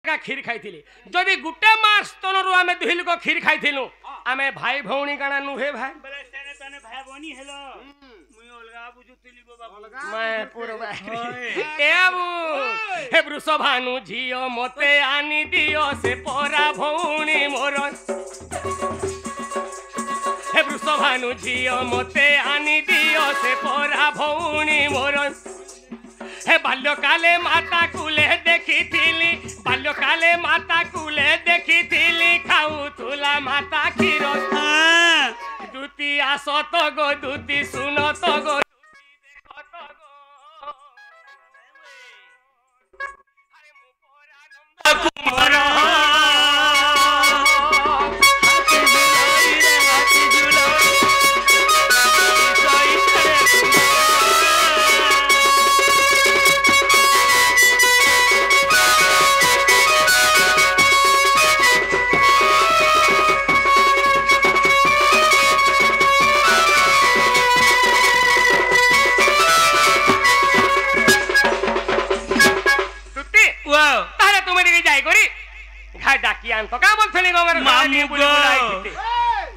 का खीर खाइथिली जदि गुटे मास तनरु आमे दुहिल को खीर खाइथिलु आमे भाई भौणी काना नुहे भाई बोले सेने तने भाई बनी हेलो मुई अलगा बुझुतली बाबा मैं पूरा ए बाबू हे वृषभानु झियो मते आनी दियो से पोरा भौणी मोर हे वृषभानु झियो मते आनी दियो से पोरा भौणी मोर हे बाल्यकाले माता कुले देखी थिली बाल्यकाले माता कुले देखी थिली खाऊ तुला माता क्षीर दूती आसो तो गो दूती सुनो तो गो कुमार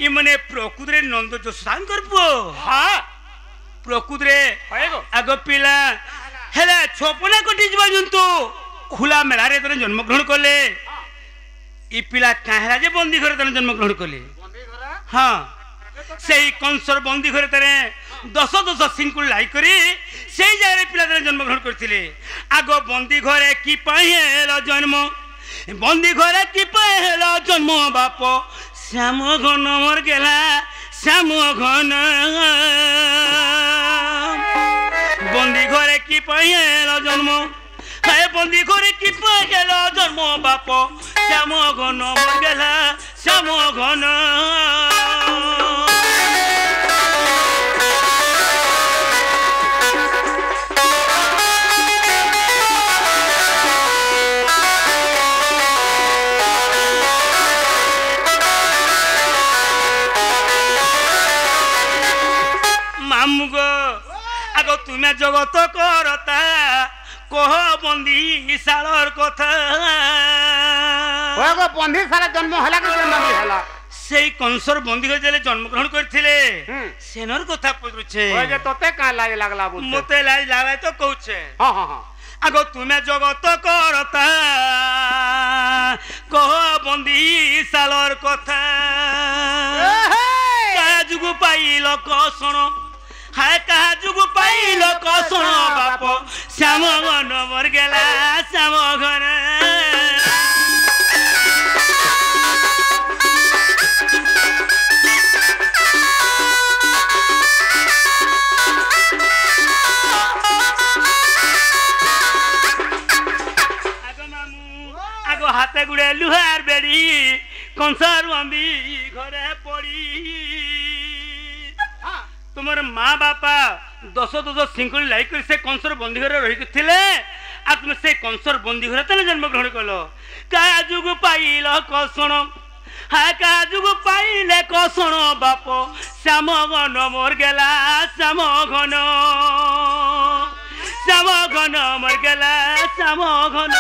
इमने प्रकृतरे नंद जोशान करबो हां प्रकृतरे आग पिला हेला छोपना कोटी जबा जंतु खुला मेला रे तने जन्म ग्रहण करले ई पिला काहेला जे बंदी घरे तने जन्म ग्रहण करले बंदी घरा हां सेई कंसर बंदी घरे तने 10 सिंकुल लाई करी सेई जारे पिला तने जन्म ग्रहण करथिले आगो बंदी घरे की पाहेला जन्म बंदी घरे की पाहेला जन्म बाप श्याम घन मर गेला श्याम घन बंदी घरे की पाहेला जन्म हाय बंदी घरे की पाहेला जन्म बाप श्याम घन मर गेला श्याम घन तुम्हें जगत करता कह बंदी सालर कथा ओगो बंदी साला जन्म हला के जन्म हला सेई कंसर बंदी हो जेले जन्म ग्रहण करथिले सेनर कथा पछुछे ओए जे तोते का लाज लागला बोल मते लाज लागे तो कहूछे हां हां हां आगो तुम्हें जगत करता कह बंदी सालर कथा का जुगु पाइलो कसण हाय कहा जुगु पाइलो कसण बाप श्याम घन मर गेला श्याम घन आगो मामू आगो हाथे गुड़े लुहार बेड़ी कंसार बंदी घरे पड़ी तुमर माँ बापा 10 सिंकुल लाई कर से कंसर बंदी घरे रही थिले आ तुम से कंसर बंदी घरे तने जन्म ग्रहण कलो का जुग पाइल कसण हा का जुग पाइले कसण बाप श्याम घन मर गेला श्याम घन मर गेला श्याम घन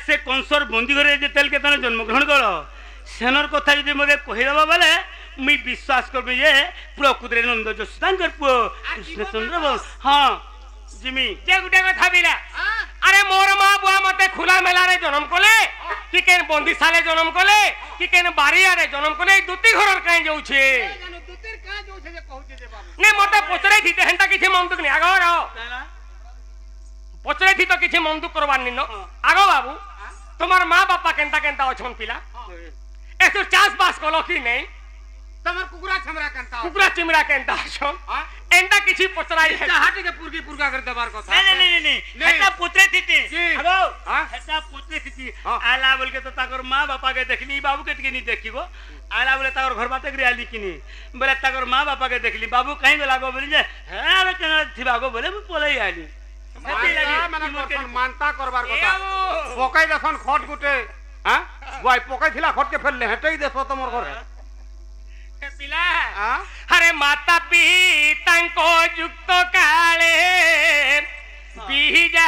से कंसर बंदी घरे जे तेल के तने जन्म ग्रहण करो सेनर कथा जदि मते कहिदबा बेले मुई विश्वास करबे जे प्रकृतरे नंद जोशान करपो कृष्णचंद्र हां जिमी जे गुटे कथा बिला अरे मोर मां बुआ मते खुला मेला रे जन्म कोले कि केन बंदी साले जन्म कोले कि केन बारिया रे जन्म कोले दुती घरर काई जाउ छे दुतीर का जाउ छे जे कहू जे बाबू ने मते पचरे थी हेंता किछि मंतुक नि आगो रहो पचरे थी तो किछि मंतुक करबार नि न आगो बाबू तुम्हार माँ बापा केंता केंता अछन पिला एसो चास बास कलो कि नहीं तमर कुकुरा छमरा केंता कुकुरा चिमरा केंता अछन एंता किछि पचराई है हाटी के पुरगी पुरगा कर देबार कथा नहीं हेता पुत्रे थी हेलो हेता पुत्रे थी आला बोल के तो ताकर माँ बापा के देखली बाबू के नहीं देखिबो आला बोले ताकर घर बाते ग्रियाली किनी बोले ताकर माँ बापा के देखली बाबू कहीं गला गो बोली जे अरे केना थिबा गो बोले पलई आली मानता करबार कथा पोकाई दसन खट गुटे हां ভাই পকাই ছিলা খটকে ফেললে হেঁটেই দেছো তোমার ঘরে ଏ ପିଲା ଆରେ ମାତା ପିତାଙ୍କ ଯୁକ୍ତ କାଳେ ବିହିଜା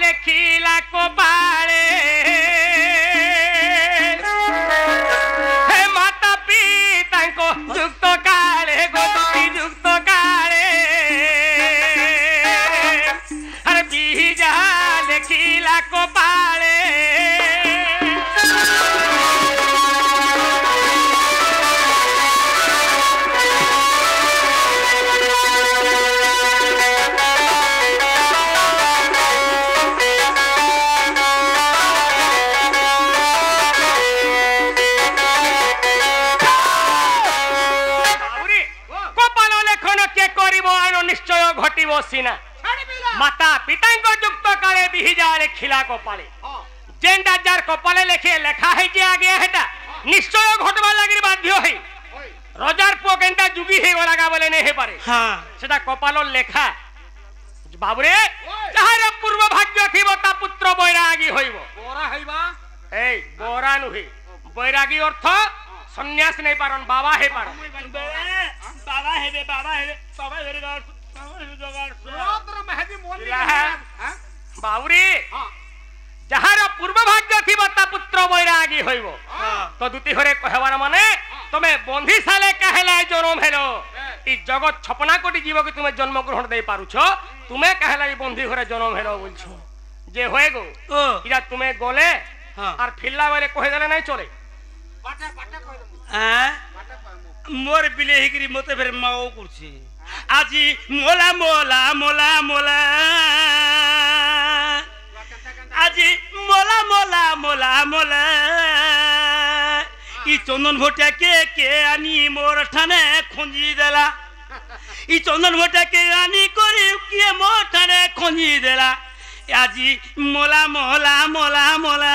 ଲେଖିଲା କପାଳେ ହେ ମାତା ପିତାଙ୍କ ଯୁକ୍ତ କାଳେ ଗୋଦୁତି ଯୁକ୍ତ କାଳେ ଆରେ ବିହିଜା ଲେଖିଲା କପାଳେ निश्चय घटी सीना माता पिता युक्त काले बिहिजा लेखिला कपाले जेंडा जार कपाले लेखे लेखा है जे आगे हेटा निश्चय घटवा लागि बाध्य है रजार पो केंटा जुगी हे गलागा बोले ने हे पारे हां सेटा कपालो लेखा बाबुरे जहार पूर्व भाग्य थिबो ता पुत्र बैरागी होइबो बोरा हइबा ए बोरा नुहे बैरागी अर्थ सन्यास नहीं पारन बाबा हे पारन बाबा हेबे बाबा हेबे बाबुरी जहार पूर्व भाग्य थी ता पुत्र बैरागी होइबो तो दुती हरे कहवार माने तमे बंधी साले कहला जन्म हेलो ई जगत छपना कोटी जीव के तुमे जन्म ग्रहण दे पारुछो तुमे कहला ई बंधी हरे जन्म हेलो बोलछो जे होए गो इरा तुमे गोले और फिल्ला वाले कहि देले नहीं चले बाटा बाटा कहि दे मोर बिले हिकरी मते फेर माओ कुरछि आजी मोला मोला मोला मोला आजी मोला मोला मोला मोला ई चंदन भोटिया के आनी मोर ठाने खंजी देला ई चंदन भोटिया के आनी करी के मोर ठाने खंजी देला आजी मोला मोला मोला मोला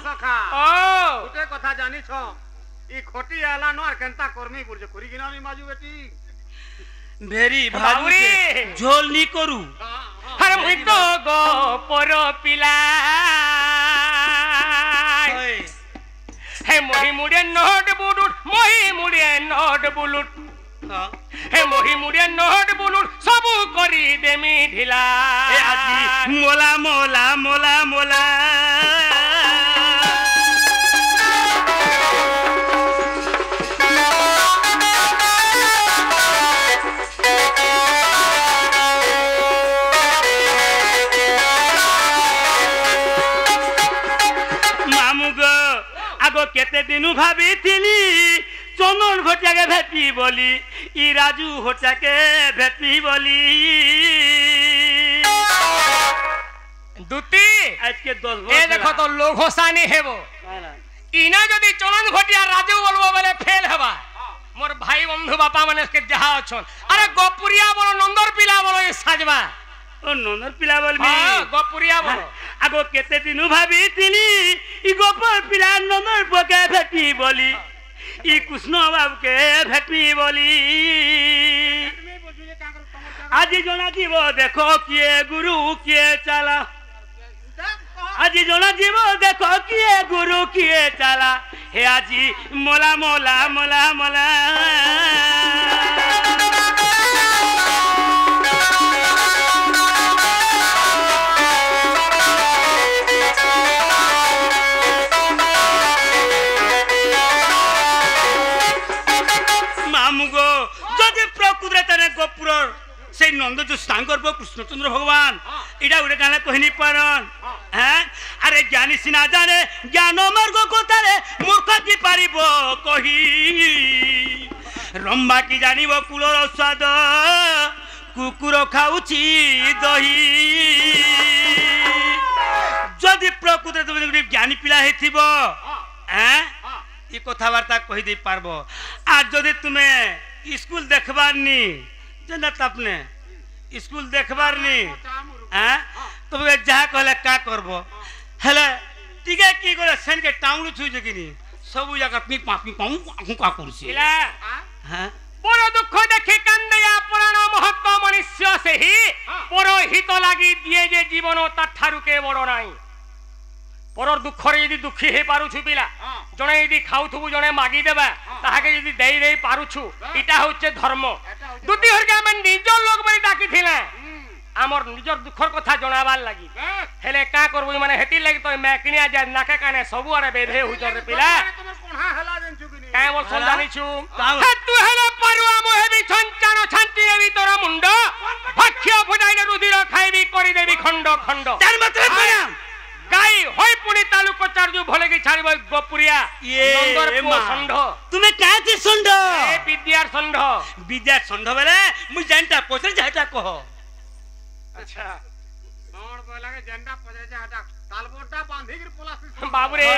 सखा ओ उते कथा जानी छ ई खोटी आला नो आर केनता कर्मी बुरजे करी गिना मी माजू बेटी भेरी भारी झोल नी करू हर मुई तो गो पर पिला हे मोही मुड़े नोट बुलुट मोही मुड़े नोट बुलुट हे मोही मुड़े नोट बुलुट सबु करी देमी ढिला ए आजी मोला मोला मोला मोला केते दिनु भाभी थिली चंदन भोटिया के भेटी बोली ई राजू होटा के भेटी बोली दुती आज के 10 ए देखो तो लोग होसानी हेबो इना जदी चंदन भोटिया राजू बोलबो बोले फेल हेबा मोर भाई बंधु बापा माने के जहा अछन अरे गोपुरिया बोलो नंदर पिला बोलो ए साजबा ओ नंदर पिला बोलबी हां गोपुरिया बोलो आगो केते दिनु भाभी थिली ई गोपर पिला नंदर बके भेटी बोली ई कृष्ण बाबू के भेटी बोली आज जना जीव देखो किए गुरु किए चला आज जना जीव देखो किए गुरु किए चला हे आजी मोला मोला मोला मोला से नंद जो सांकर कृष्णचंद्र भगवान इडा उड़े गाना कहनी पारन हैं अरे ज्ञानी सिना जाने ज्ञान मार्ग को तारे मूर्ख की पारिबो कही रंबा की जानिबो कुलर स्वाद कुकुर खाउची दही जदि प्रकृति तुम ज्ञानी पिला हेथिबो हैं ई कथावार्ता कहि दे पारबो आ जदि तुम्हें स्कूल देखबार नी जनत अपने स्कूल देखबार नी हैं तो जहा कहले का करबो हेले टिके की करे सेन के टाउन छुई जकिनी सब जगह पी पापी पाऊ आखु का कुर्सी इला हैं बड़ दुख देखि कांदया पुराण महत्व मनुष्य सेही पुरोहित लागि दिए जे जीवन ता ठारु के बड़ नाही পরর দুঃখরে যদি দুঃখী হয়ে পারুছু পিলা জনে যদি খাউথুবু জনে মাগি দেবা তাহাকে যদি দেই দেই পারুছু এটা হচ্ছে ধর্ম দুটি হরকে আমি নিজর লোক বলি ডাকিছিলা আমার নিজর দুঃখর কথা জনাবার লাগি হেলে কা করবো মানে হেতির লাগি তো মেকিনিয়া যায় নাকে কানে সবু আরে বেঁধে হুজরে পিলা কাই বল সব জানিছু তু হেলে পারুয়া মোহেবি ছঞ্চানো ছান্তি দেবি তোর মুন্ড ভক্ষ্য ফুটাইলে রুধির খাইবি করি দেবি খণ্ড খণ্ড তার মতলব করাম গাই হই পুনি তালুক চারজু ভলে কি ছাড়িব গোপুরিয়া নন্দর পুଅ ষণ্ଢ তুমি কাতে ষণ্ଢ এ বিদ্যার ষণ্ଢ বিদ্যার ষণ্ଢ বেলে মুই জানতা পছর যাটা কহ আচ্ছা কোন কইলাকে জেন্ডা পজে যাটা তালবোটা বাঁধিকি পলাসি বাবুরে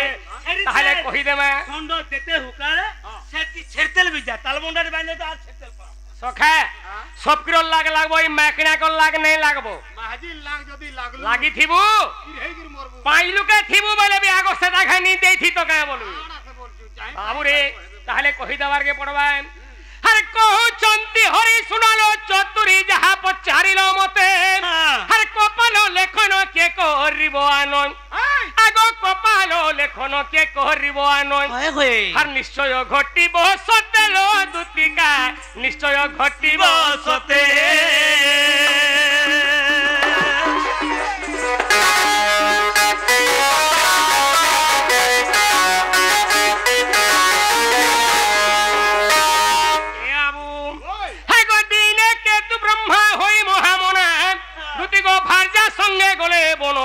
তাহলে কহি দেমা ষণ্ঢ যেতে হুকারে সেটি ছেড়তেল বিদ্যা তালবন্ডার বাঁধলে তো আর ছেড়তেল পা সখা সব কিরো লাগ লাগবো এই মেকনা কল লাগ নাই লাগবো মাহাজি লাগ যদি লাগলো লাগি থিবু হেগির মরবো পাইলুকে থিবু বলে বি আগো সেটা খাই নি দেইথি তো কে বলবি আনাসে বলছু চাই বাবুরে তাহলে কহি দেবার কে পড়বা হরে কহুচন্তি হরি শুনালো চতুরি যাহা পচারিল মতে হরে কপাল লেখন কে করিব আনন আগো কপাল লেখন কে করিব আনন হয় হয় আর নিশ্চয় ঘটিব সতেল দুতিকা নিশ্চয় ঘটিব সতে সঙ্গে গলে বন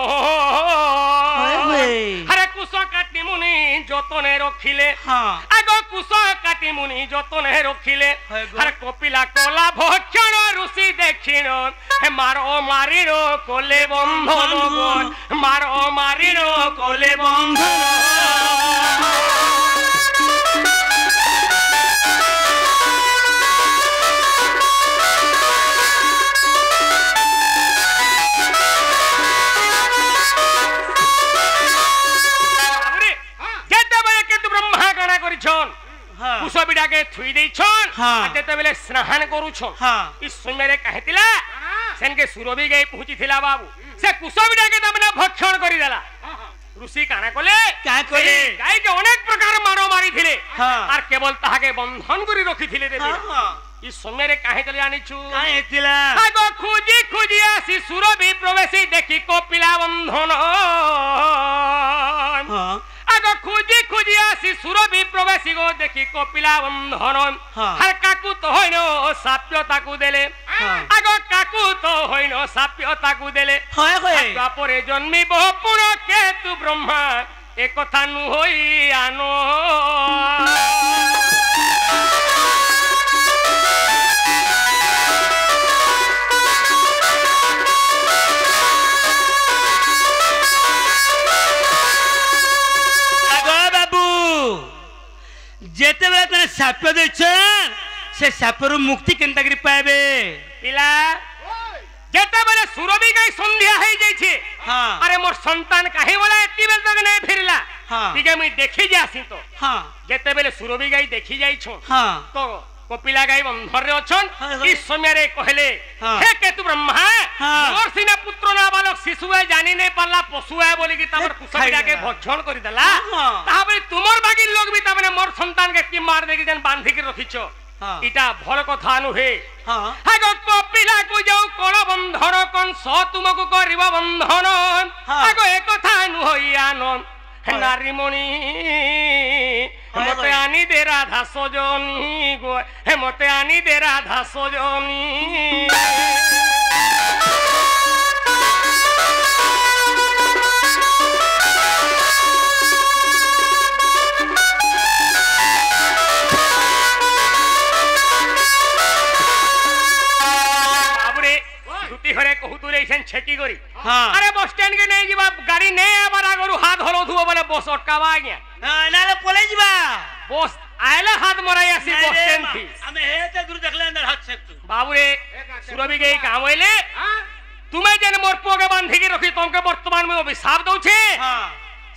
হরে কুশ কাটি মুনি যতনে রখিলে আগ কুশ কাটি মুনি যতনে রখিলে হরে কপিলা কলা ভক্ষণ ঋষি দেখিন হে মার মারির কোলে বন্ধন মার মারির কোলে বন্ধন কুশবিটাকে থুই দেইছন যেতেবেলে স্নান করুছন ই সমୟରେ কাহিতিলা সেনকে সুরবি গাই পৌঁছিলা বাবু সে কুশবিটাকে তামনে ভক্ষণ করি দেলা ঋষি কানা কলে গাইকে অনেক প্রকার মারো মারিছিলে আর কেবল তাহাকে বন্ধন করে রখিছিলে দেবী ই সমୟରେ কাহিতিলা জানিছু কাহিতিলা আগো খুঁজি খুঁজি আসি সুরবি প্রবেশী দেখি কপিলা বন্ধন আগ খুঁজি খুঁজি আসি সুরবি প্রবেশী গো দেখি কপিলা বন্ধন আর কাকু তো হইন সাপ্য তাকু দেলে আগ কাকু তো হইন সাপ্য তাকু দেলে তারপরে জন্মিব পুর কেতু ব্রহ্মা এ কথা নু হই আনো যেতেবেলে তারা সাপ দিয়েছেন সে সাপর মুক্তি কেনতা করে পাইবে পিলা যেতেবেলে সুরবি গাই সন্ধ্যা হয়ে যাইছে আরে মোর সন্তান কাহি বলা এতি বেল তক নাই ফিরলা ঠিক আমি দেখি যে আসি তো যেতেবেলে সুরবি গাই দেখি যাইছ তো কপিলা গাই বন্ধরে অছন ই সমୟରେ কহলে হে কেতু ব্রহ্মা মোর সিনা পুত্র না বালক শিশুয়ে জানি নাই পারলা পশুয়ে বলি কি তার কুশবিটাকে ভক্ষণ করি দেলা তাহলে তোমার বাগির লোক বি তামনে মোর সন্তানকে কি মার দেখি যেন বাঁধিকি রখিছ এটা ভাল কথা নুহে আগো কপিলা কু যাও কল বন্ধন কোন স তুমকু করিব বন্ধন আগো এ কথা নুহই আনন নারীমণি মতে আনি দে রাধা সজনী গো হে মতে আনি দে রাধা সজনী छेकी करी अरे बस स्टैंड के नहीं जीवा गाड़ी नहीं आबार आगरू हाथ हलो धुओ बोले बस अटकावा गया नाले पले जीवा बस आयला हाथ मराई आसी बस स्टैंड थी हमें हेते दूर देखले अंदर हाथ सेक तू बाबू रे सुरभि गई काम होइले तुम्हें जन मोर पुओ के बांधी के रखी तुमके वर्तमान में अभिशाप दउछे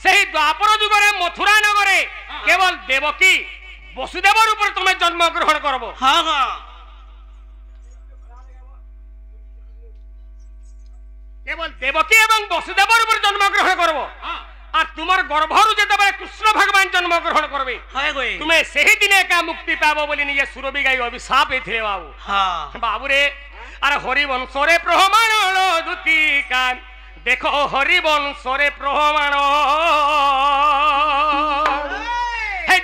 सही द्वापर जुगरे मथुरा नगरे केवल देवकी वसुदेवर ऊपर तुम्हें जन्म ग्रहण करबो हां हां केवल देवकी एवं वसुदेवर ऊपर जन्म ग्रहण करबो আর তোমার গর্ভরু যেতবে কৃষ্ণ ভগবান জন্মগ্রহণ করবে হয় গো তুমি সেই দিনে একা মুক্তি পাবো বলে নিজে সুরবি গাই অভিশাপ এথিলে বাবু হ্যাঁ বাবুরে আর হরিবংশরে প্রমাণ দুতিকান দেখো হরিবংশরে প্রমাণ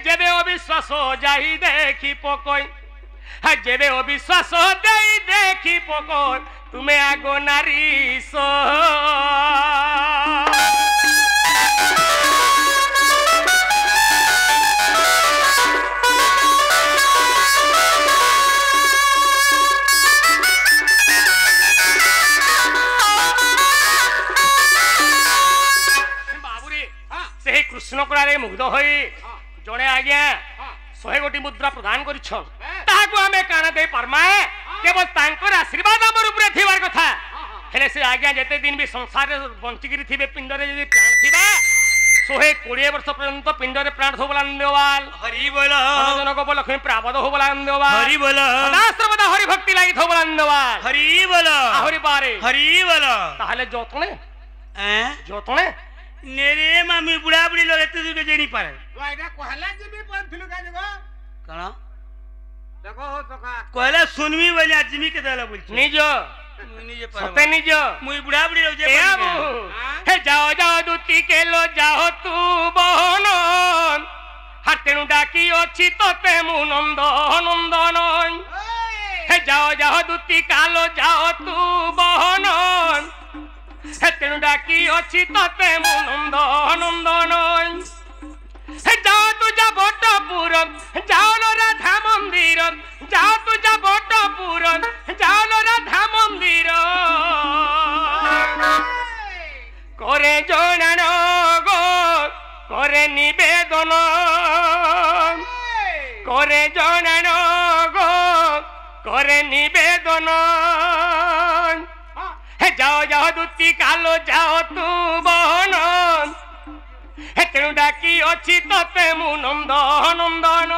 যেবে অবিশ্বাস যাই দেখি পকই যেবে অবিশ্বাস দেই দেখি পকই তুমি আগ নারী কৃষ্ণ করারে মুগ্ধ হয়ে জনে আজ্ঞা 100 কোটি মুদ্রা প্রদান করিছন তাহাকু আমি কানা দেই পারমা কেবল তাঙ্কর আশীর্বাদ আমার উপরে থিবার কথা হেলে সে আজ্ঞা যেতে দিন বি সংসারে বঞ্চিকিরি থিবে পিণ্ডরে যদি প্রাণ থিবা 120 বর্ষ পর্যন্ত পিণ্ডরে প্রাণ থবলা দেওয়াল হরি বল জনক বল লক্ষ্মী প্রাবদ হবলা দেওয়াল হরি বল সদাসর্বদা হরি ভক্তি লাগি থবলা দেওয়াল হরি বল আহরি পারে হরি বল তাহলে যতনে হ্যাঁ যতনে নেরে মামি বুড়া বুড়ি লোক এত দূর জেনি পারে তো এটা কহলা জিবি পড়থিলু কা দেখো কোন দেখো হো সখা কইলা শুনমি বলি আজমি কে দেলা বলছি নিজ মুই নিজে পারে সতে নিজ মুই বুড়া বুড়ি লোক যে হে যাও যাও দুতি কেলো যাও তু বহন হাতেনু ডাকি অছি ততে মু নন্দ নন্দন হে যাও যাও দুতি কালো যাও তু বহন হেতেনু ডাকি অছি ততে মু নন্দ নন্দন হে যাও তু যা বটপুর যাও লো রাধা মন্দির যাও তু যা বটপুর যাও লো রাধা মন্দির করে জনান গো করে নিবেদন করে জনান গো করে নিবেদন হে যাও যাও দুতি কালো যাও তু বহন হে তেণু ডাকি অছি ততে মু নন্দ নন্দন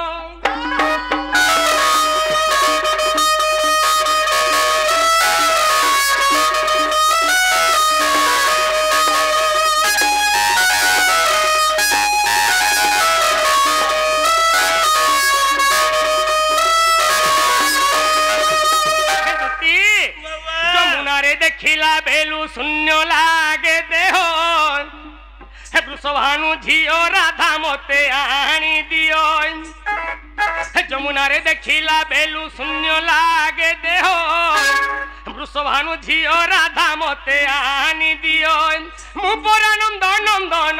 যমুনারে দেখিলা বেলু শূন্য লাগে দেহ হে বৃষভানু ঝিও রাধা মতে আনি দিও যমুনারে দেখিলা বেলু শূন্য লাগে দেহ বৃষভানু ঝিও রাধা মতে আনি দিও মু পরানন্দ নন্দন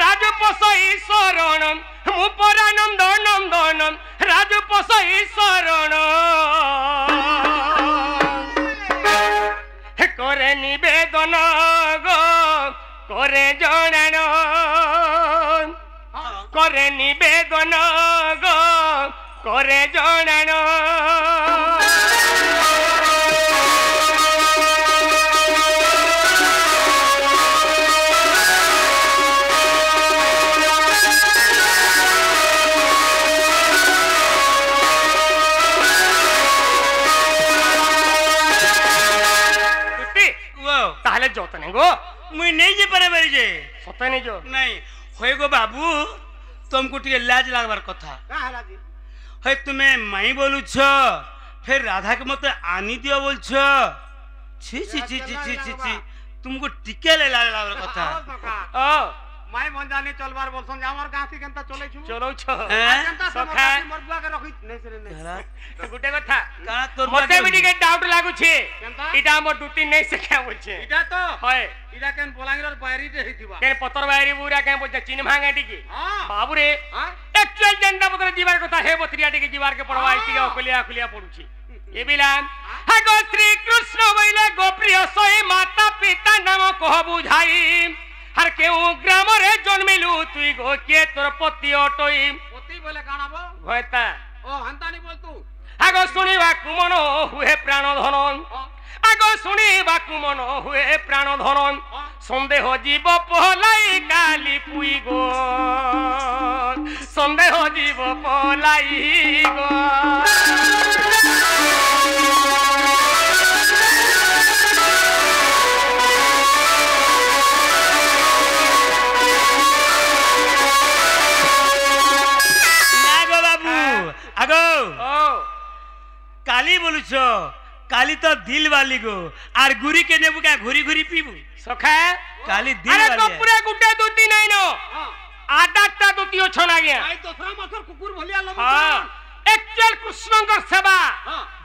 রাজপোষ ঈশ্বরণ মু পরানন্দ নন্দন রাজপোষ ঈশ্বরণ করে নিবেদন গো করে জনান করে নিবেদন গো করে জনান তাহলে যতনে গো মুই নেই যে পারে বাড়ি যে সতে নিজ নাই হয়ে গো বাবু तुमको टिके लाज लागबार कथा কাহলা জি है तुम्हें माई बोलुछ फिर राधा के मत आनी दियो बोलछ छी छी छी छी छी छी छी तुमको टिके ले लाज लागबार कथा হো সখা ও মাই মঞ্জানি চলবার বলছন যে আমার গাঁথি কেনতা চলেছু চলৌছ हैं কেনতা সখা মোর বুয়াকে রখি নাই সরে নাই গুটে কথা काना तोर মতে বি টিকে ডাউট লাগুছে কেনতা এটা আমার দুটি নেই শিখা বলছে এটা তো হয় এটা কেন বলাঙ্গিরর বাইরিতে হইতিবা কেন পতর বাইরি বুড়া কেন বলছে চিন ভাঙা টিকে হ্যাঁ বাবুরে হ্যাঁ एक्चुअल जनता पत्र जीवार কথা হে বত্রিয়া টিকে জীবার কে পড়वाई টিকে খুলিয়া খুলিয়া পড়ুছি এ বিলান হাগো শ্রী কৃষ্ণ বইলে গোপ্রিয় সই মাতা পিতা নাম কহ বুঝাই আর কেউ গ্রামরে জন্মিলু তুই গো কে তোর পতি অটই পতি বলে কানাবো ভয়তা ও হান্তানি বলতু আগো শুনিবা কুমন হুয়ে প্রাণ ধনন আগো শুনিবা কুমন হুয়ে প্রাণ ধনন সন্দেহ জীব পলাই কালি পুই গো সন্দেহ জীব পলাই গো काली बोलुछ काली तो दिल वाली गो आर गुरी के नेबु का घुरी घुरी पीबू सखा काली दिल अरे वाली तो पूरा गुटे दूती नहीं नो आदाता दूती ओ छना गया आई दोसरा माथर कुकुर भलिया लम हां एक्चुअल कृष्णकर सेवा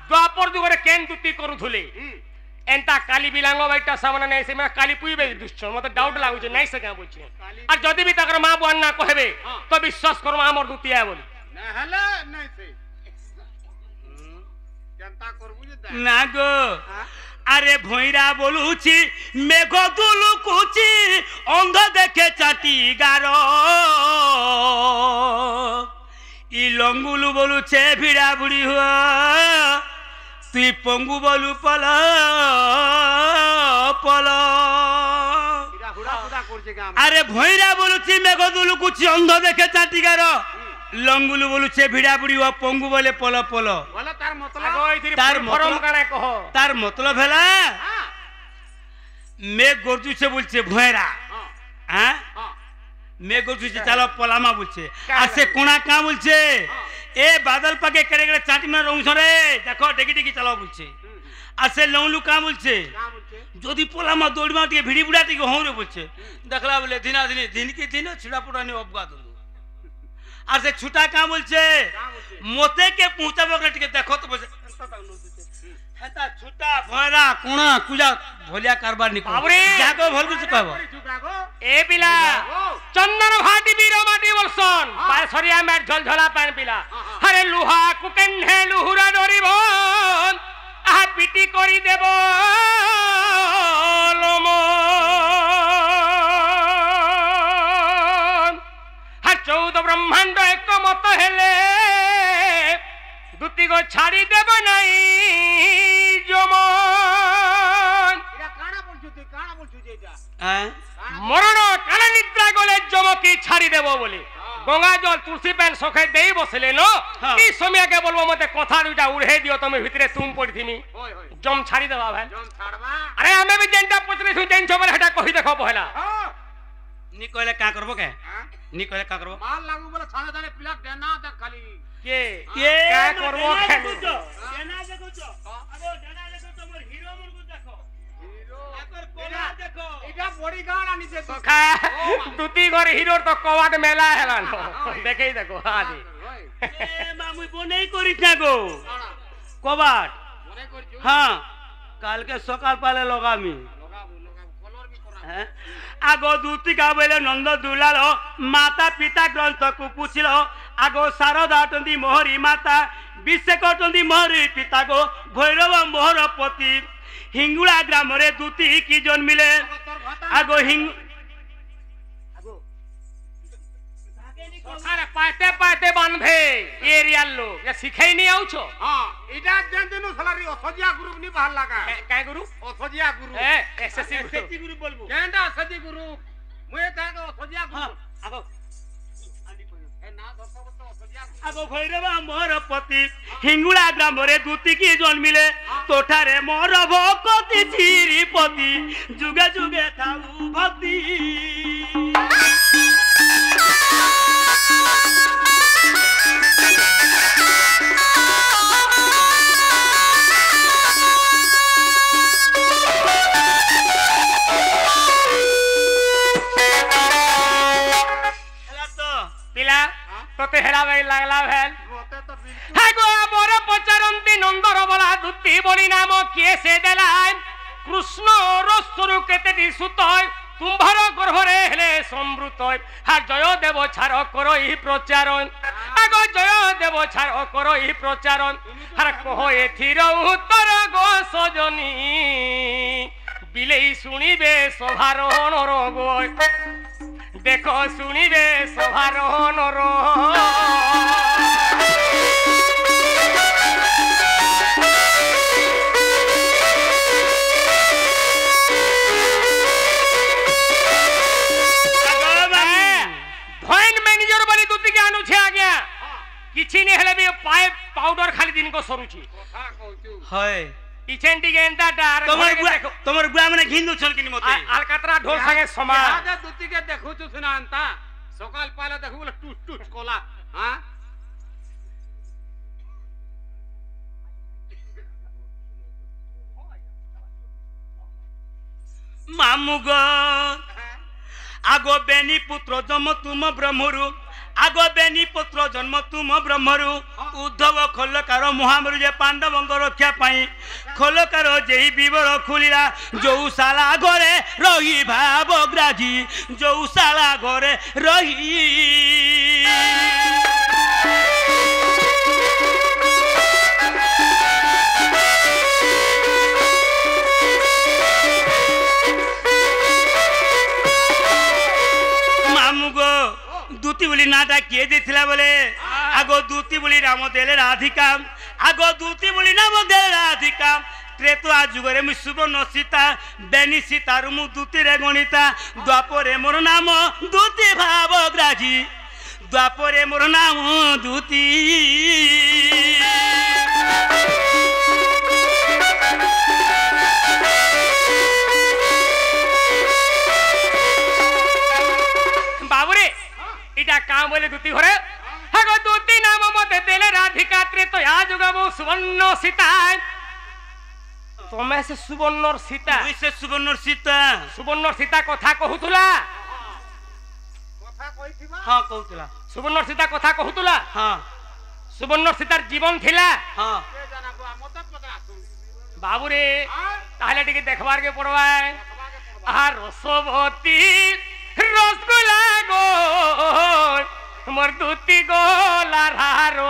द्वापर जुगरे केन दूती करूथुले एंता काली बिलांगो बैठा सामने नहीं से मैं काली पुइबे दुष्ट मते डाउट लागु जे नहीं से क्या बोलछे और जदी भी तकर मां बुआन ना कहबे तो विश्वास करो हमर दूती है बोली ना हले नहीं से जनता करबु जे ना गो अरे भोईरा बोलुची मेघ दुलु कुची अंध देखे चाटी गारो इ लंगुलु बोलुचे भिड़ा बुड़ी हुआ तुई पंगु बोलु पल पल हुड़ा हुड़ा करजे गाम अरे भोईरा बोलुची मेघ दुलु कुची अंध देखे चाटी गारो लंगुलु बोलुचे भिड़ा बुड़ी हुआ पंगु बोले पल पल बोले तार मतलब आगो इथिर तार फरम मतलब- काने कहो तार मतलब है हां मैं गोरजू से बोलছে भोयरा हां हाँ हां मैं गोरजू से चलो पलामा बोलছে আর সে কোনা কা बोलছে এ বাদল পাকে করে করে চাটি না রং সরে দেখো ডেকি ডেকি চালাও बोलছে আর সে লংলু কা बोलছে का बोलछे যদি পলামা দৌড়মা টিকে ভিড়ি বুড়া টিকে হরে बोलছে দেখলা বলে দিনা দিনে দিন কি দিন ছিড়া পড়ানি অবগা দু আর সে ছুটা কা बोलছে का बोलछे मोते के पहुंचाबो के टिके देखो तो बोलছে हेता छुटा भोयरा कोना कुजा भोलिया कारबार निको बाबरे! जागो भल कुछ कहबो चुकागो ए पिला चंदन भाटी बीरो माटी बोलसन बासरिया में झलझला पान पिला अरे लुहा कुकन्हे लुहुरा डरिब आहा पिटी करी देब लोम हा 14 ब्रह्मांड एक मत हेले दुती को छाड़ी देब नहीं जमन इरा काना बोलछु जेजा हैं मरण काल निद्रा गले जमकी छाड़ी देव बोली गंगा जल तुलसी पैन सखे देई बसले न हाँ। ई समय के बोलबो मते कथा दुटा उड़े दियो तमे भितरे तुम पड़थिमी होय होय जम छाड़ी देबा भाई जम छाड़बा अरे हमें भी जेंटा पुतरे सु जेन छबर हटा कहि देखो पहला हां नी कहले का करबो के हां नी कहले का करबो माल लागू बोले छाने जाने पिला देना दे खाली के ये क्या करबो खाली देना देखो तो अगो देना देखो तमर हीरो मन को देखो हीरो आकर कोला देखो इटा बॉडी गार्ड आनी से सखा दुती घर हीरो तो कवाट मेला हेलान देखै देखो हादी ए मामुई बनेई करिस ना गो काना कबाट মনে করছো हां काल के सकाल पाले लगामी लगाबो कलर भी करा हैं आगो दूती का बेले नंद दुलालो माता पिता ग्रंथ को पूछिलो आगो शारदा टंदी मोहरी माता विश्व कटंदी मोहरी पिता गो भैरव मोहर पति हिंगुला ग्राम रे दूती की जन्मिले तोर भाता आगो हिंग আগো सखारे पाते पाते बांधे एरिया लोग ये सिखाई नहीं आउछो हां इटा देन दिनु सलारी অসজিয়া গ্রুপ নি ভাল লাগা काय गुरु অসজিয়া গ্রুপ ए एसएससी सेती गुरु बोलबो কেনটা অসজি গ্রুপ মুয়ে তাকে অসজিয়া हां গ্রুপ आगो এ না দর্শক তো অসজিয়া গ্রুপ आगो भैरव मोहर पति हिंगुला ग्राम रे दूती की जन्मिले तोठारे मोर भक्ति श्रीपति जुगे जुगे थाऊ भक्ति पिला तोते हेला भाई लागला भेल মতে তো বিলকুল हाय गो मोर पचारंती नंदर बला दुती बोली नाम किए से देलाय कृष्ण रसुरु केते सुतय तुम्भर गर्भरे हेले समृतय हार जय देव छार करई प्रचारन आगो जय देव छार करई प्रचारन हार कहो एथिर उत्तर गो सजनी बिलेई सुनिबे सभारोहण गो देखो सुनिबे सभारोहण मैनेजर वाली दूती के अनुछे आ गया किछि नहीं हेले भी पाइप पाउडर खाली दिन को सरुची কথা কইছু হয় इचेंटी के एंता डार তোমার বুয়া মানে ঘিন্দু ছল কিনি মতে अलकतरा ढोल संगे समा আজা দুতিকে দেখুছু সিনা আনতা সকাল পালে দেখু বলে টুস টুস কলা হ্যাঁ मामुग आगो बेनी पुत्र जन्म तुम ब्रह्मरु आगो बेनी पुत्र जन्म तुम ब्रह्मरु उद्धव खोलकार महामरु जे पांडवंग रक्षा पाई खोलकार जेई विवर खुलिला जो साला घरे रही भावग्राजी जो साला घरे रही दूती बोली नाटा किए देथिला बोले आगो दूती बोली नाम देले राधिका आगो दूती बोली नाम देले राधिका त्रेता जुगरे मु सुवर्ण सीता बेनी सीतारु मु दूती रे गणिता द्वापरे मोर नाम दूती भावग्राजी द्वापरे मोर नाम दूती बाबूरे इटा काम बोले दूती घरे हागो दूती नाम मते देले राधिका त्रेता जुगमु सुवर्ण सीता तमे से सुवर्ण सीता सुवर्ण सीता कथा कहूतुला हां कहूतुला सुवर्ण सीता कथा कहूतुला हां सुवर्ण सीतार जीवन थिला हां बाबूरे ताहले टिके देखबार के पड़वा आ रसवती रसगुल्ला गो मोर दूती गोला हारो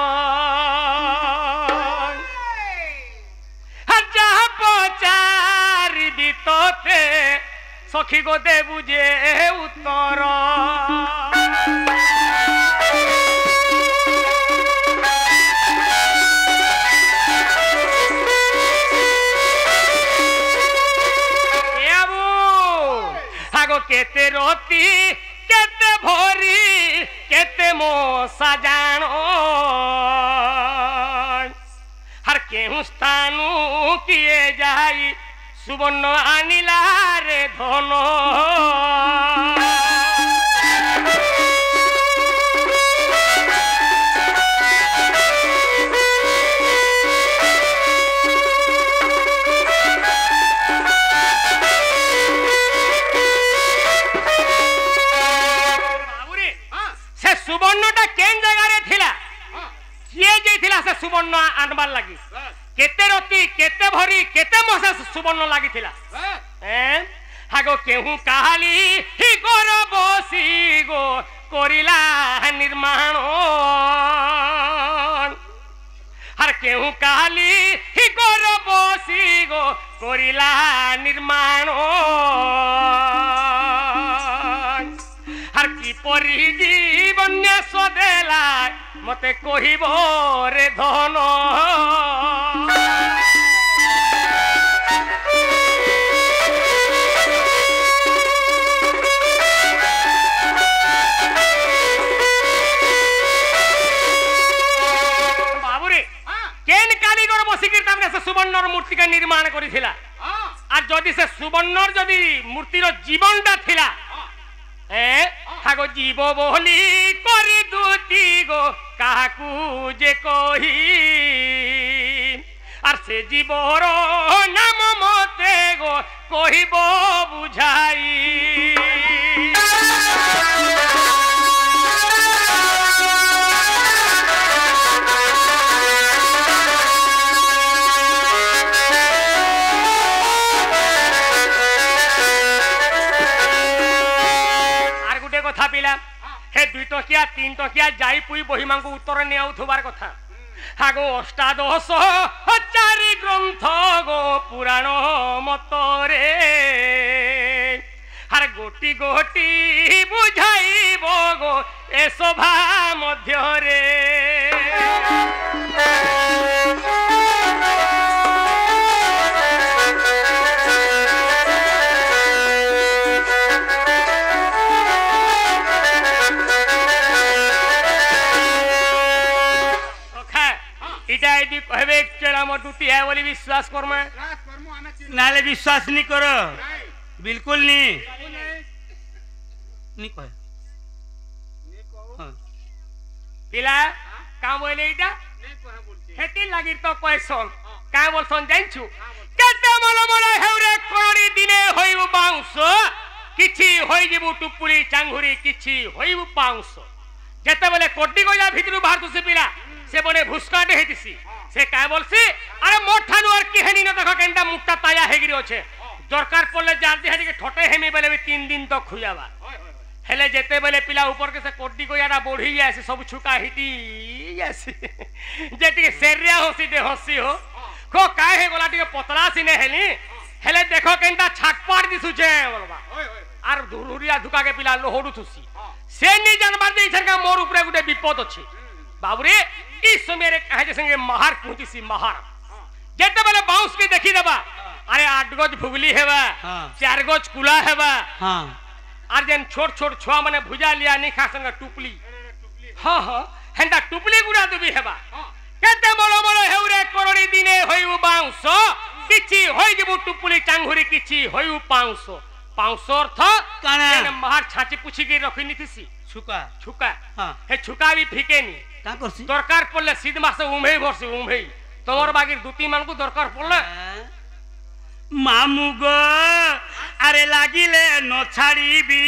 जहाँ पचार दितोते सखी गो दे बुझे उत्तर केते रोती केते भोरी केते मोसा जानो हर केहू स्थानु किए जाई सुवर्ण आनिला रे धनो सुवर्णटा केन जगह रे थिला किए जैथिला से सुवर्ण आनबार लागी केते रति केते भरी केते मसे सुवर्ण लागी थिला हागो केहू काहाली ही गोर बसी गो कोरिला निर्माण हर केहू काहाली ही गोर बसी गो कोरिला निर्माण हर की परी जीवन सदेला मते कहिब रे धन बाबूरे केन कारीगर बसिकिर तामने से सुवर्णर मूर्ति का निर्माण करिथिला आ जदि से सुवर्णर जदि मूर्तिर जीवनटा थिला हागो जीव बोली करी दूती गो काकू जे कही आर से जीवर नाम मते गो कहिब बुझाई कथा पिला हे दुई टकिया तीन टकिया जाई पुई बही मांगू उत्तर ने आउथबार कथा हागो अष्टादश चारि ग्रंथ गो पुराण मतरे हर गोटी गोटी बुझाइब गो ए सभा मध्य रे इटा यदि कहबे चला मोर दूती है बोली विश्वास करमा नाले विश्वास नहीं करो बिल्कुल नहीं कहे पिला का बोले इटा खेती लगी तो क्वेश्चन का बोलसन जानछु के কেতে মলমল হেউরে করড়ি দিনে হইবু বাউঁশ কিছু হইଯିବୁ টুপুলি চাঙ্গুরি কিছু হইবু পাউঁশ যেতেবেলে কোটি গজা ভিতরু বাহারতুছি পিলা সে বনে ভুসকাটে হইতিছি সে কায় বলছি আরে মোর ঠানু আর কিহেনি না দেখো কেনটা মুখটা তায়া হেগিরি আছে দরকার পড়লে জানতে হারিকে ঠটে হেমি বেলে 3 দিন তো খুঁজাবা হেলে যেতেবেলে পিলা উপরকে সে কোটি গজাটা বড়ি যায়ছে সব ছুকা হিটি যায়ছে যে টিকে সেরিয়া হসি দে হসি হো কো কায় হে গলা টিকে পতলা সিনে হেলি হেলে দেখো কেনটা ছাকপাড় দিছুছে বলবা আর ধুরুরিয়া ধুকাকে পিলা লোহড়ু থুসি সে নি জানবার যে ইছরকা মোর উপরে গুটে বিপদ আছে বাবুরে ই সময়ের কাহে সঙ্গে মাহার পहुंचीसी মাহার যেতে বেলে বাউंस के देखी देबा अरे 8 गज भुगली हेबा 4 गज कुला हेबा हां आर जेन छोट छोट छुआ माने भुजा लिया नि खा संग टुपली हां हां हेंदा टुपली गुडा दुबी हेबा केते बोलो बोलो हेउरे करड़ी दिने होइउ बाउंस किछि होई जिबु टुपली चांगुरी किछि होइउ पाउंस पाउंस अर्थ काने माहार छाची पुछि के रखि निथिसी छुका छुका हां हे छुका भी फिकेनी का करसी दरकार पड़ले सीध मासे उम्हेई भरसी उम्हेई तोमर बागिर दुती मान को दरकार पड़ले मामू गो अरे लागिले न छाड़ीबी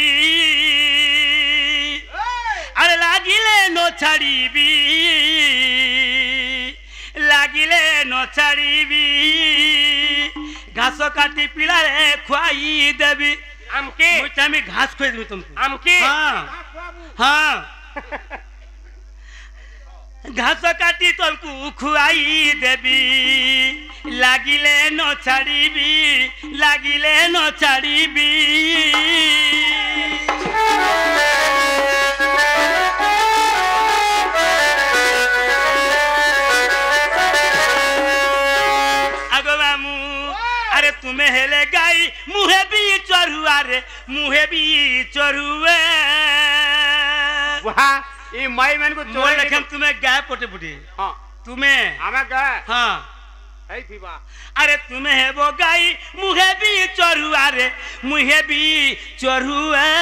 अरे लागिले न छाड़ीबी लागिले न छाड़ीबी घास काटी पिला रे खुआई देबी हमके मुझे में घास खुआई देबी तुमको हमके हां हां घास काटी तुमको खुआई देबी लागिले न छाड़ीबी लागिले न छाड़ीबी आगो मामू अरे तुम्हें हेले गाई मुहे भी चढ़ुआ रे मुहे भी चढ़ुए वाह ई माई मन को मोर लेखन तुम्हें गाय पोटे पोटे हां तुम्हें हमें गाय हां है थीबा अरे तुम्हें हेबो गाई मुहे भी चढ़ुआ रे मुहे भी चढ़ुए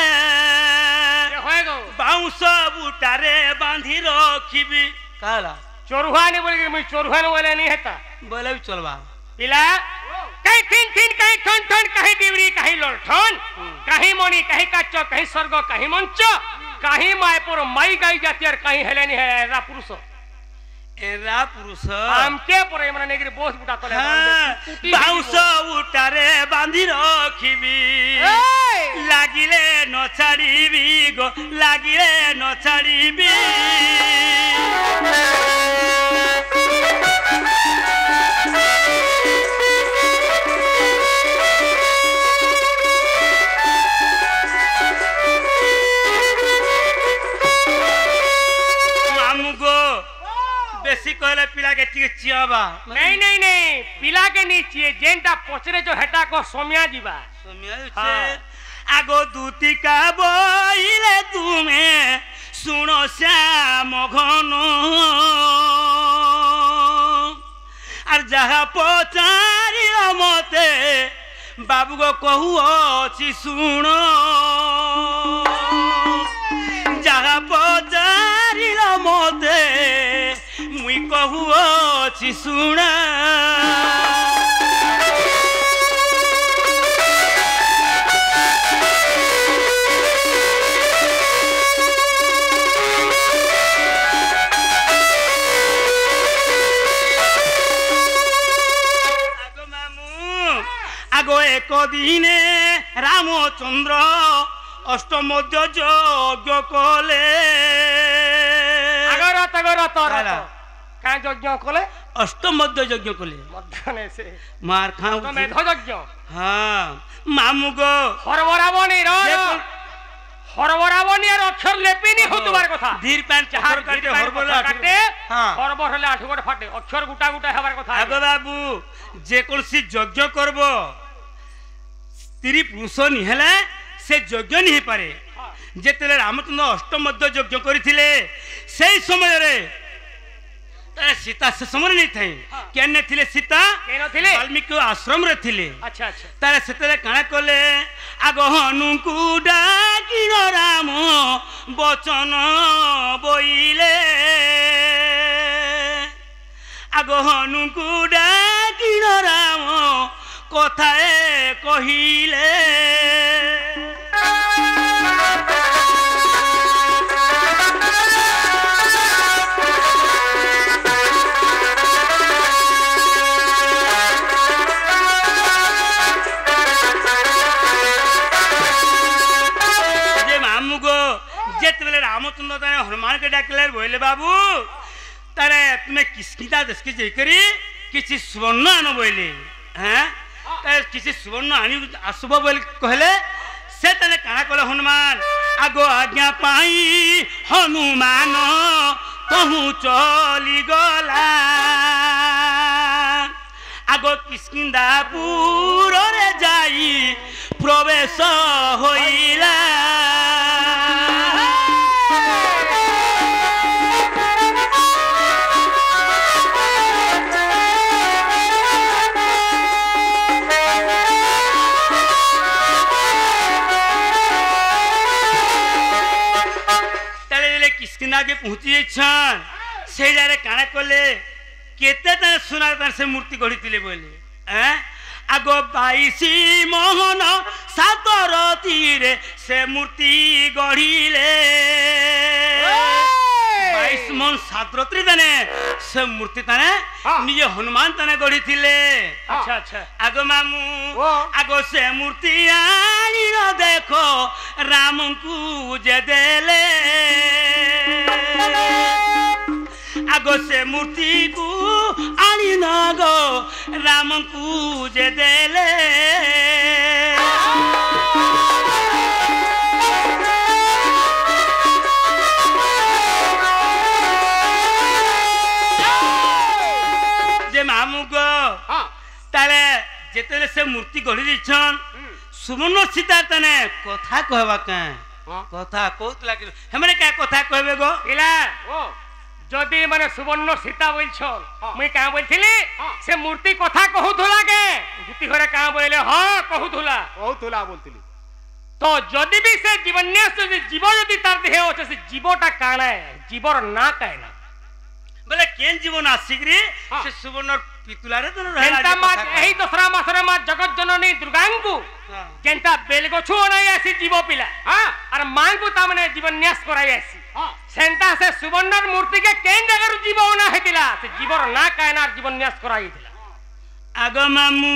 होएगो बाउंस बुटारे बांधी रखिबी काला चोरुहा ने बोले मैं चोरुहा ने बोले नहीं हेता बोले भी चलबा पिला कहीं थिन थिन कहीं ठन ठन कहीं दिवरी कहीं लठन कहीं मणि कहीं काच कहीं स्वर्ग कहीं मंच कहीं मायपुर माई गाई जाती और कहीं हेलेनी है एरा पुरुष हमके परे माने नेगरी बोस बुटा तले बाउंस उटारे बांधी रखिबी लागिले न छाड़ीबी गो लागिले न छाड़ीबी बेसी कहले पिला के टिके चियाबा नहीं नहीं नहीं पिला के नहीं चाहिए जेंटा पचरे जो हेटा को सोमिया जीवा सोमिया छे आगो दूती का बोइले तुमे सुनो श्याम घन आर जहा पचारी मते बाबू को कहू अछि सुनो जहा पचारी मते मुई कहू अछि सुना आगो मामू आगो एक दिने रामचंद्र अष्टमध्य यज्ञ कले अगरत अगरत का यज्ञ कले अष्टमध्य यज्ञ कले मध्याने से मार खाऊ तो मेध यज्ञ हां मामू गो हरबराबनी रो हरबराबनी और अक्षर लेपिनी होतबार कथा धीर पैन चाहर काटे हरबरा काटे हरबर हले आठ गोट फाटे अक्षर गुटा गुटा हेबार कथा आगो बाबू जे कोनसी यज्ञ करबो स्त्री पुरुष नि हेले से यज्ञ नि हे पारे जेतेले रामचंद्र अष्टमध्य यज्ञ करिथिले सेई समय रे सीता से समय नहीं थे केने थिले सीता केनो थिले वाल्मीकि आश्रम रे थिले अच्छा अच्छा तारे सेतेले काना कोले आगो हनुकु डाकिन राम वचन बोइले आगो हनुकु डाकिन राम কথাए কহিলে যেতবেলে রামচন্দ্র তারে হনুমানকে ডাকলে বলে বাবু তারে তুমি কিসকিটা দেশকে যাই করি কিছু সুবর্ণ আনো বলে হ্যাঁ কিছু সুবর্ণ আনি আসব বলে কহলে সে তারে কাଣା কলে হনুমান আগো আজ্ঞা পাই হনুমান তহু চলি গলা আগো কিষ্কিন্দাপুরে যাই প্রবেশ হইলা किसकिनागे पहुंची छन से जारे काना कोले केते त सुना त से मूर्ति गढ़ी तिले बोले हैं आगो 22 मोहन सातरती रे से मूर्ति गढ़ीले 22 मोहन सातरती तने से मूर्ति तने निजे हनुमान तने गढ़ी थिले अच्छा अच्छा आगो मामू आगो से मूर्ति आनी न देखो राम को जे देले आगो से मूर्ति को आनी न गो राम को जे देले जे मामू गो ताले जेतेले से मूर्ति गढ़ी दिछन सुमन सीता तने कथा कहबा का कथा कोत लागिल हमरे का कथा कहबे गो इला ओ जदी माने सुवर्ण सीता बोलछन मुई का बोलथिली से मूर्ति कथा कहउथला के गुटी घरे का बोले हां कहउथला बोलथिली तो जदी भी से जीवन्यास जीव जदी तार देह होचे से जीवटा काना है जीवर ना कायना बोले केन जीवन आसिग्री से सुवर्ण पितुलारे तो केनता मा एही दसरा मासरे मा जगत जननी दुर्गांगु केनता बेलगछु ओनाई आसी जीव पिला हां और मांगु ता माने जीवन्यास कराई आसी सेंता से सुवर्णर मूर्ति के केन जगह जीव होना हेतिला से जीवर ना कायना जीवन्यास कराई दिला आगो मामू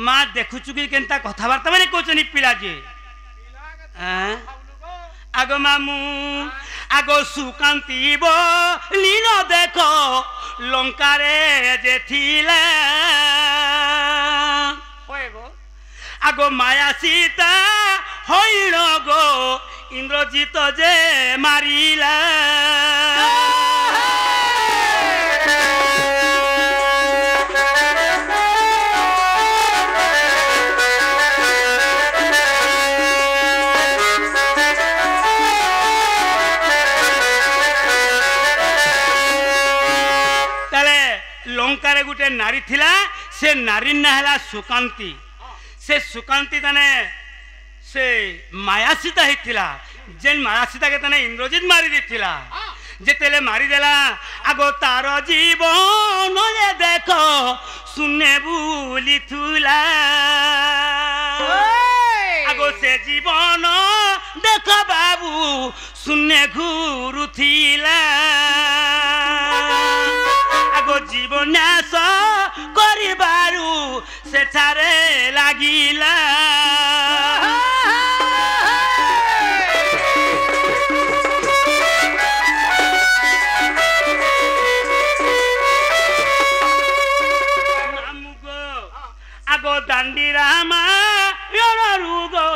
मा देखु चुकी केनता कथावार्ता माने कोचनी पिला जे आगो मामू आगो सुकांती लीन देखो लंकारे जे थिला आगो माया सीता होइण गो इंद्रजित जे मारिला लंकारे गुटे नारी थिला से नारी ना हला सुकांती से सुकांती तने से माया सीता हिथिला जेन माया सीता के तने इंद्रजित मारी दिथिला जेतेले मारी देला आगो तार जीवन ये देखो सुने बुली थुला आगो से जीवन देखो बाबू सुने घुरु थिला आगो जीवन्यास करिबारु सेठारे लागिला आगो दांडी रामा रुगो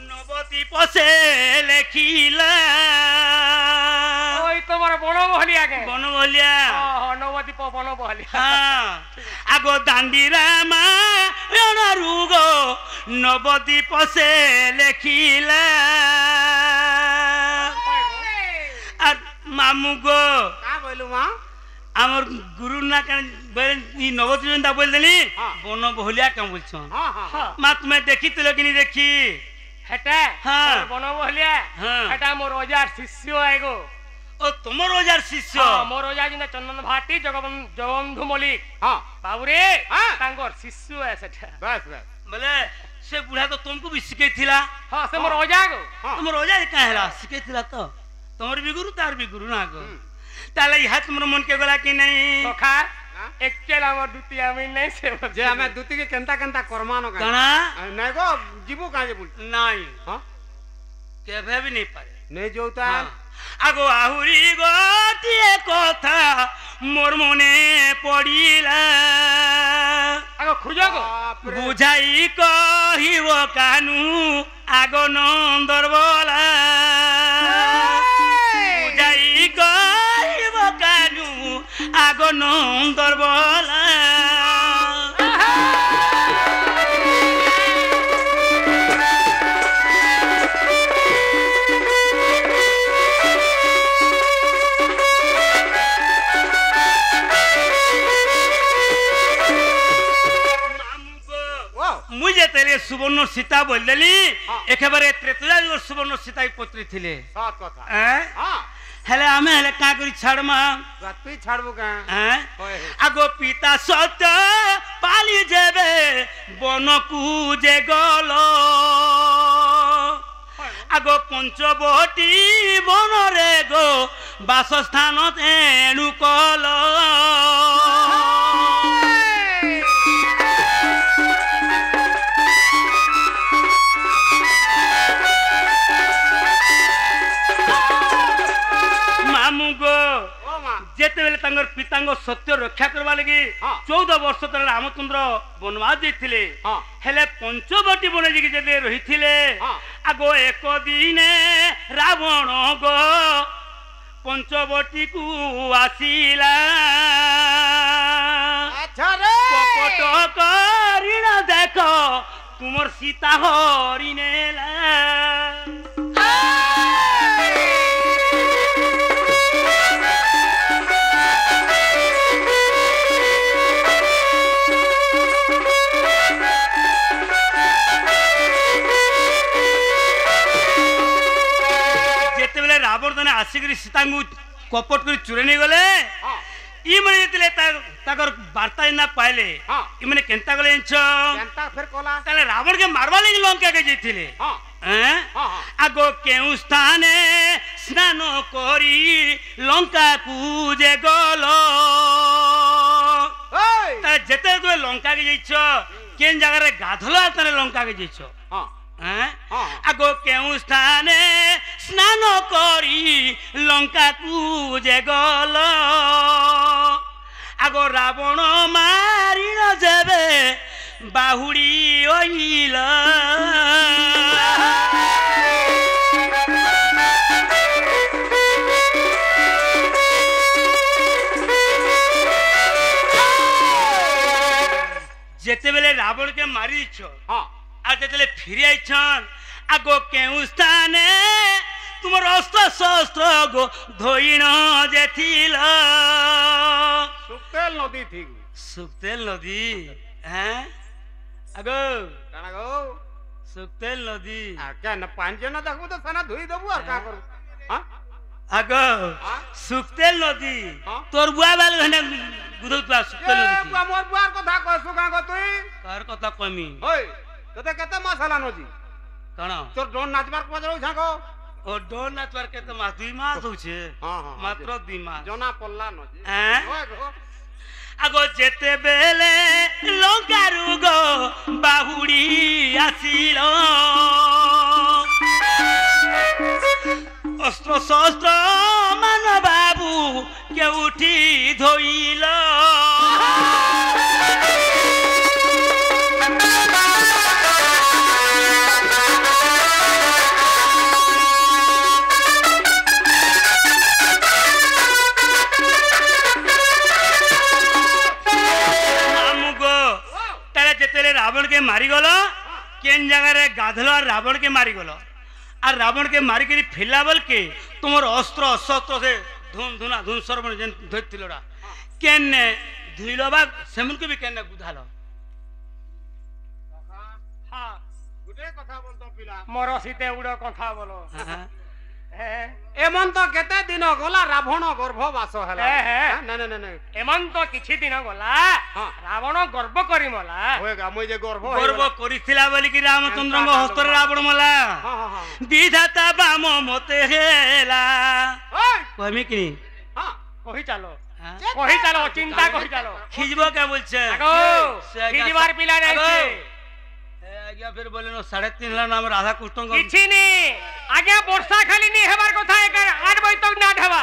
नवदीप से लेखिला ओई तोमर बनबहलिया के बनबहलिया नवदीप बनबहलिया हां आगो दांडी रामा रुगो नवदीप से लेखिला आ मामू गो का बोलू मां आमर गुरु ना के ई नवदीप दा बोल देली बन बहलिया का बोलछन हां हां मा तुम्हें देखी तो लेकिन देखी हेटा हाँ। बन बहलिया हाँ। हेटा मोर ओजार शिष्य आएगो ओ तुमर ओजार शिष्य मोर ओजा जिना चंदन भाटी जगबंधु मलिक हां बाबू रे हाँ। तांगर शिष्य है सेठा बस बस बोले से बुढ़ा तो तुमको भी सिखे थिला हां से मोर ओजा गो हाँ। तुमर ओजार का हैला सिखे थिला तो तुमर भी गुरु तार भी गुरु ना गो ताले यह तुमर मन के गला कि नहीं तो खा हाँ। एक्चुअल हमर दुतिया में नहीं से जे हमें दुती के केंता करमानो का कणा नहीं गो जीवो काजे बोल नहीं हां केभे भी नहीं पारे नहीं जोता আগো আহুরি গটিয়ে কথা মোর মনে পড়িলা आगो खुजो गो बाप रे বুঝাই কহিব কানু আগো নন্দর বলা বুঝাই কহিব কানু আগো নন্দর বলা मुई जेतेले सुवर्ण सीता बोलदेली हाँ। एकेबारे त्रेतुया जुगर सुवर्ण सीता की पुत्री थिले सात कथा हैं हां हेले आमे हेले का करी छाड़मा राती छाड़बो का हैं होय आगो पिता सत्य पाली जेबे बनकू जे गलो आगो पंचबटी बनरे गो बासस्थान एणु कलो मामू गो ओ मां जेतेबेले तांगर पितांग सत्य रक्षा करबा लगी हाँ। 14 वर्ष तले रामचंद्र वनवास जाइथिले हाँ। हेले पंचवटी बने जी जेबे रहिथिले हाँ। आगो एक दिने रावण गो पंचवटी को आसीला अच्छा रे कपट करिण देखो तुमर सीता हरिनेला जेतेबेले रावण तने आसिकरी सीतांगु कपट करी चुरे नहीं गले हां ई मने जेतेले ताकर वार्ता ना पाइले हाँ। ई मने केनता गले इंच केंता फिर कोला ताले रावण के मारवा लगी लंका के जेथिले हां हैं हां आगो केउ स्थाने स्नान करी लंका पूजे गलो ओए ताले जेते तो लंका के जइछ केन जगह रे गाधलो ताले लंका के जइछ हां हैं हां आगो केउ स्थाने स्नान करी लंका पूजे गलो आगो रावण मारी न जेबे बाहुड़ी ओइल जेतेबेले रावण के मारी छ हां आ जेतेले फिरि आइछन आगो केउ स्थाने तुमर अस्त्र शस्त्र गो धोइन जेथिल सुक्तेल नदी थी सुक्तेल नदी हैं आगो काना गो सुक्तेल नदी आ क्या न पांजे न देखबो तो सना धोई देबो और का करू हां आगो हाँ? सुक्तेल नदी हाँ? तोर बुआ बाल घने गुदौतला सुक्तेल ए नदी मोर बुआर कथा कहसु का गो तुई कार कथा कमी ओए तते केते मसाला नदी कण तोर जोन नाचबार को बजरो झागो ओ डोर ना तोर के तो मास 2 मास होछे हां हां मात्र 2 मास जोना पल्ला नदी हैं ओए गो आगो जेते बेले लंकारु गो बाहुड़ी आसिल अस्त्र शस्त्र मान बाबू के उठी धोइल रावण के मारी गलो केन जगह रे गाधलो और रावण के मारी गलो और रावण के मारी के फिरला बल के तुमर अस्त्र शस्त्र से धुन धुना धुन सरबन जेन धोतिलोड़ा केन धुइलो बा सेमन के भी केन गुधालो हां गुटे कथा बोल तो पिला मोर सीते उड़ो कथा बोलो एमन तो केते दिन गला रावण गर्भवास हला ना ना ना एमन तो किछि दिन गला रावण गर्भ करी मला होएगा मुई जे गर्भ କରିଥିଲା ବୋଲି କି ରାମଚନ୍ଦ୍ରଙ୍କ ହସ୍ତରେ ରାବଣ ମଲା ବିଧାତା ବାମ ମତେ ହେଲା কইমি কি हां কহি চালো চিন্তা কহি চালো খিজব কে বলছে আগো খিজবার পিলা নাইছে আজ্ঞা ফের বলেন 3.5 হলা নাম রাধা কৃষ্ণ কিছি নি আগে বর্ষা খালি নি হেবার কথা 8 বই তক না ঢাবা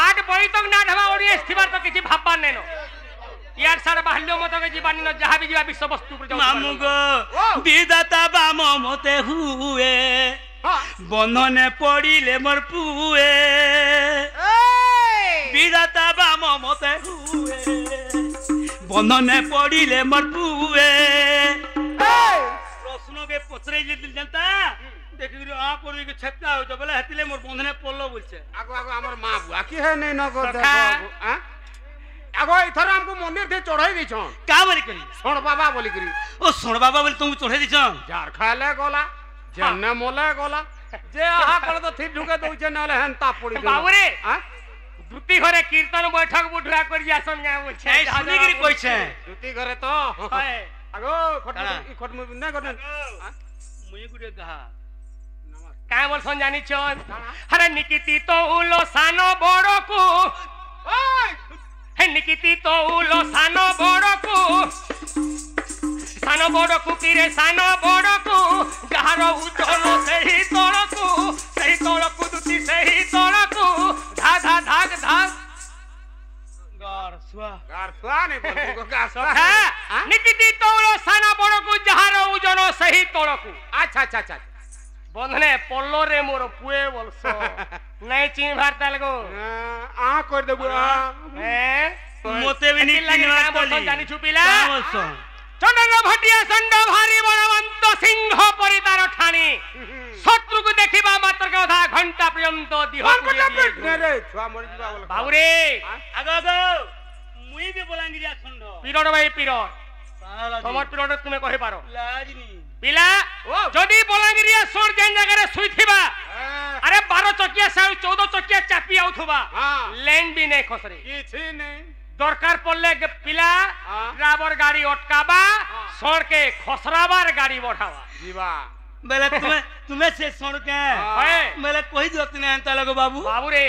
8 বই তক না ঢাবা ওড়িয়ে স্থিবার তো কিছু ভাববার নেনো ইয়ার সারা বাহল্য মতকে জীবানি ন যাহা বি জীবা বিশ্ব বস্তু উপরে যাও মামু গো বিধাতা বাম মতে হুয়ে বন্ধনে পড়িলে মোর পুয়ে বিধাতা বাম মতে হুয়ে বন্ধনে পড়িলে মোর পুয়ে প্রশ্নকে পছরে যদি জানতা देखिरि आ करी के छपता हो तो बोले हतिले मोर बंधने पड़लो बोलछे आगो आगो हमर मां बुआ की है नै नगो देखो हां आगो इथर हमको मंदिर थे चढ़ाई दी छन का बोली करी सोण बाबा बोली करी ओ सोण बाबा बोली तुम चढ़ाई दी छन जार खाले गोला जन्ने मोले गोला जे आहा कर तो थी ढुके दउछे नले हंता पड़ी बाबूरे हां दुती घरे कीर्तन बैठक बुढ़ा कर जासन गा बोलछे सुनी गिरी कइछे दुती घरे तो आगो खट न करन मुई गुडे गा काय बोलसन जानी छन अरे निकिति तो उलो सानो बड़ो को हे निकिति तो उलो सानो बड़ो को किरे सानो बड़ो को जहारो उजलो सही तोड़को दुती सही तोड़को धा धा धाग धाग गार सुआ नहीं बोल गारसुआ निकिति तो उलो सानो बड़ो को जहारो उजलो सही तोड़को अच्छा अच्छा अच्छा बंधने पल्लो रे मोर पुए बोलसो नहीं चिन भारता लगो आ कर देबो मोते भी नहीं चिनवा बोलसन जानी छुपिला बोलसो चंद्र भटिया संड भारी बलवंत सिंह परितार ठाणी शत्रु को देखिबा मात्र के आधा घंटा पर्यंत दिहो रे छुआ मर जीवा बोल बाबूरे आगो आगो मुई भी बोलांगिरिया खंड पिरोड भाई पिरोड তোমার পিরিয়ড তুমি কहि পারো লাজনি পিলা যদি বলাঙ্গিরিয়া সোর যেন জায়গায় শুইথিবা আরে 12 চকিয়া 14 চকিয়া চাপি আউথবা লেন বি নাই খসরে কিছু নাই দরকার পড়লে পিলা ড্রাইভার গাড়ি অটকাবা সড়কে খসরাবার গাড়ি বঢ়াবা जीवा বেলে তুমি সে সড়কে বেলে কই দিওত না এন্তা লাগো বাবু বাবু রে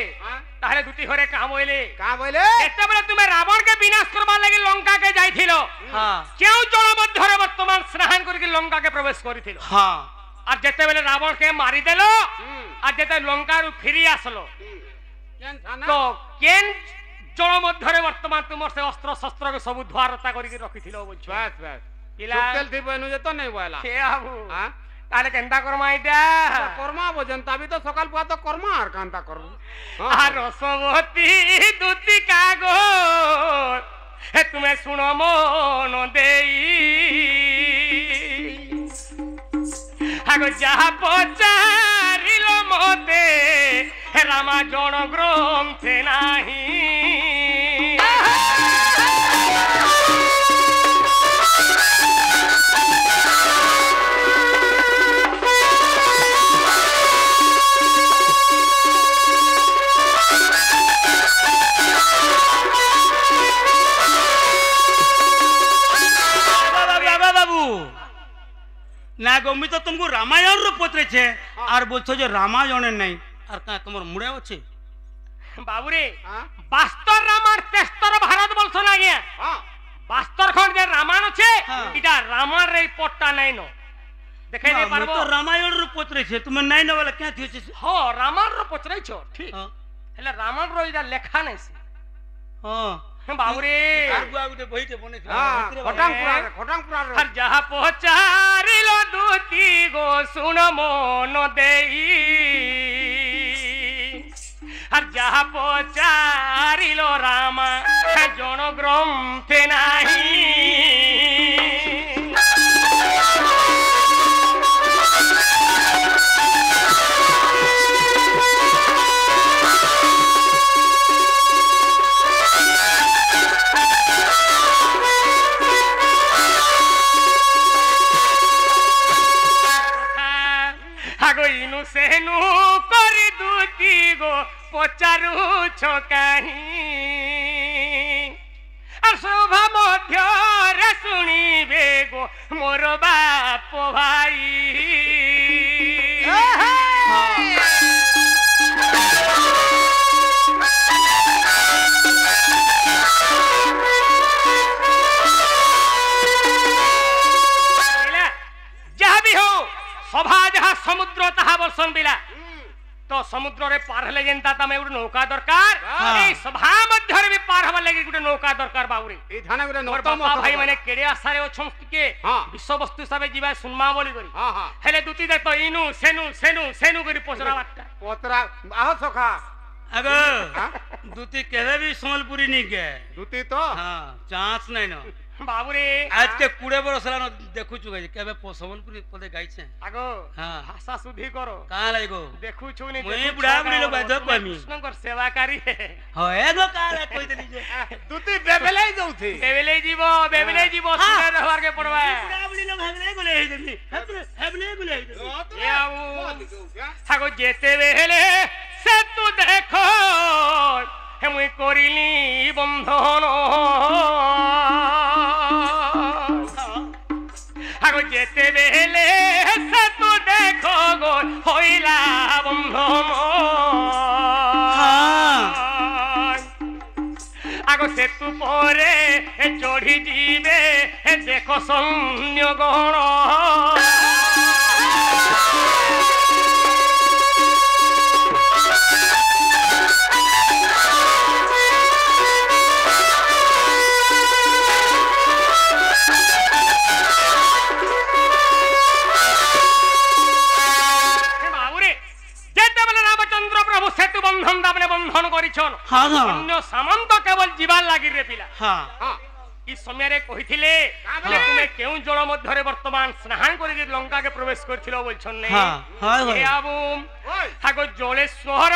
তাহলে দুটি ঘরে কাম হইলে का बोले যেতেবেলে তুমি রাবণ কে বিনাশ করবার লাগি লঙ্কা কে যাইছিল হ্যাঁ কেউ জলমধ্যরে বর্তমান স্নান করি লঙ্কা কে প্রবেশ করিছিল হ্যাঁ আর যেতেবেলে রাবণ কে মারি দেলো আর যেতে লঙ্কারু ফিরি আসলো केन थाना তো কেন জলমধ্যরে বর্তমান তোমার সে অস্ত্র শস্ত্র কে সব ধোয়ারতা করি রাখিছিল বলছো बस बस পিলা सुकेल थी बनु जे तो नहीं बोला কে আবু हां তাহলে কেনটা করমা এটা कर्मा भोजन तभी तो सकाल पुआ तो कर्मा आर कांता करू আর রসবতী দুতি কাগো হে তুমি শুনো মন দেই আগো যাহা পচারিল মতে হে রামা জন গ্রন্থে নাহি না গমি তো তুমি রামায়ণ র পত্রেছে আর বলছো যে রামায়ণের নাই আর কা তোমার মুড়ে আছে বাবুরে বাস্তর রামার তেস্তর ভারত বলছো না গিয়া বাস্তর খন্ড যে রামায়ণ আছে এটা রামার এই পট্টা নাই ন দেখাই দে পারবো তো রামায়ণ র পত্রেছে তুমি নাই না বলে কেন থিছে হ রামার র পচরাইছো ঠিক হেলে রামায়ণ র এটা লেখা নাইছে হ্যাঁ বাবুরে আর গুয়া গুটে বইতে বনেছে খটাংপুরা আর যাহা পচারিল দুতি গো শুন মন দেই আর যাহা পচারিল রামা জন গ্রন্থে নাহি আগো ইনু সেনু করি ପଚାରୁଛ କାହିଁ ଶୋଭା ମଧ୍ୟରେ ଶୁଣିବେ ଗୋ ମୋର ବାପ ଭାଇ ଯାହା ବି ହଉ ସଭା ଯାହା ସମୁଦ୍ର ତାହା ବର୍ଷଣ ବିଲା तो समुद्र रे पार हेले जेंता तमे गुटे नौका दरकार ए सभा मध्य रे भी पार हवा लागि गुटे नौका दरकार बाबूरे ए थाना गुटे नौका भाई माने केडे आसारे अछन के विश्व वस्तु सबे जीवा सुनमा बोली करी हां हां हेले दुती देख तो इनु सेनु करी पोचरा बाटा पोतरा आहो सखा अगो दुती केबे भी सोमलपुरी नी के दुती तो हां चांस नै न बाबूरे आज के 20 बरस ला देखु छु गई केबे सोमलपुरी पदे गाई छे आगो हां भाषा शुद्धि करो का लागो देखु छु नै मई बुढ़ा बुढ़ी लोग बाजो कमी कृष्णकर सेवाकारी हो एगो का ला कोइ देली जे दुती बेबेले जाउथि बेबेले जीवो सुने रहवार के पड़वा बुढ़ा बुढ़ी लोग हगले गोले हे देली हबले गोले हे देली ए आऊ हागो जेते बेले से तू देखो हे मुई करिली बंधन हागो जेते बेले से तू देखो गो होइला बंधन आगो से तू परे चढ़ी जीवे देखो सैन्य गण सेतु बंधन दाबले बंधन करिछन हां हां अन्य सामंत केवल जीवान लागि रे पिला हां हां ई समय रे कहिथिले तुमे केउ जळ मध्य रे वर्तमान स्नान करि के लंका के प्रवेश करथिलो बोलछन नै हां हां ए आबू हागो जलेश्वर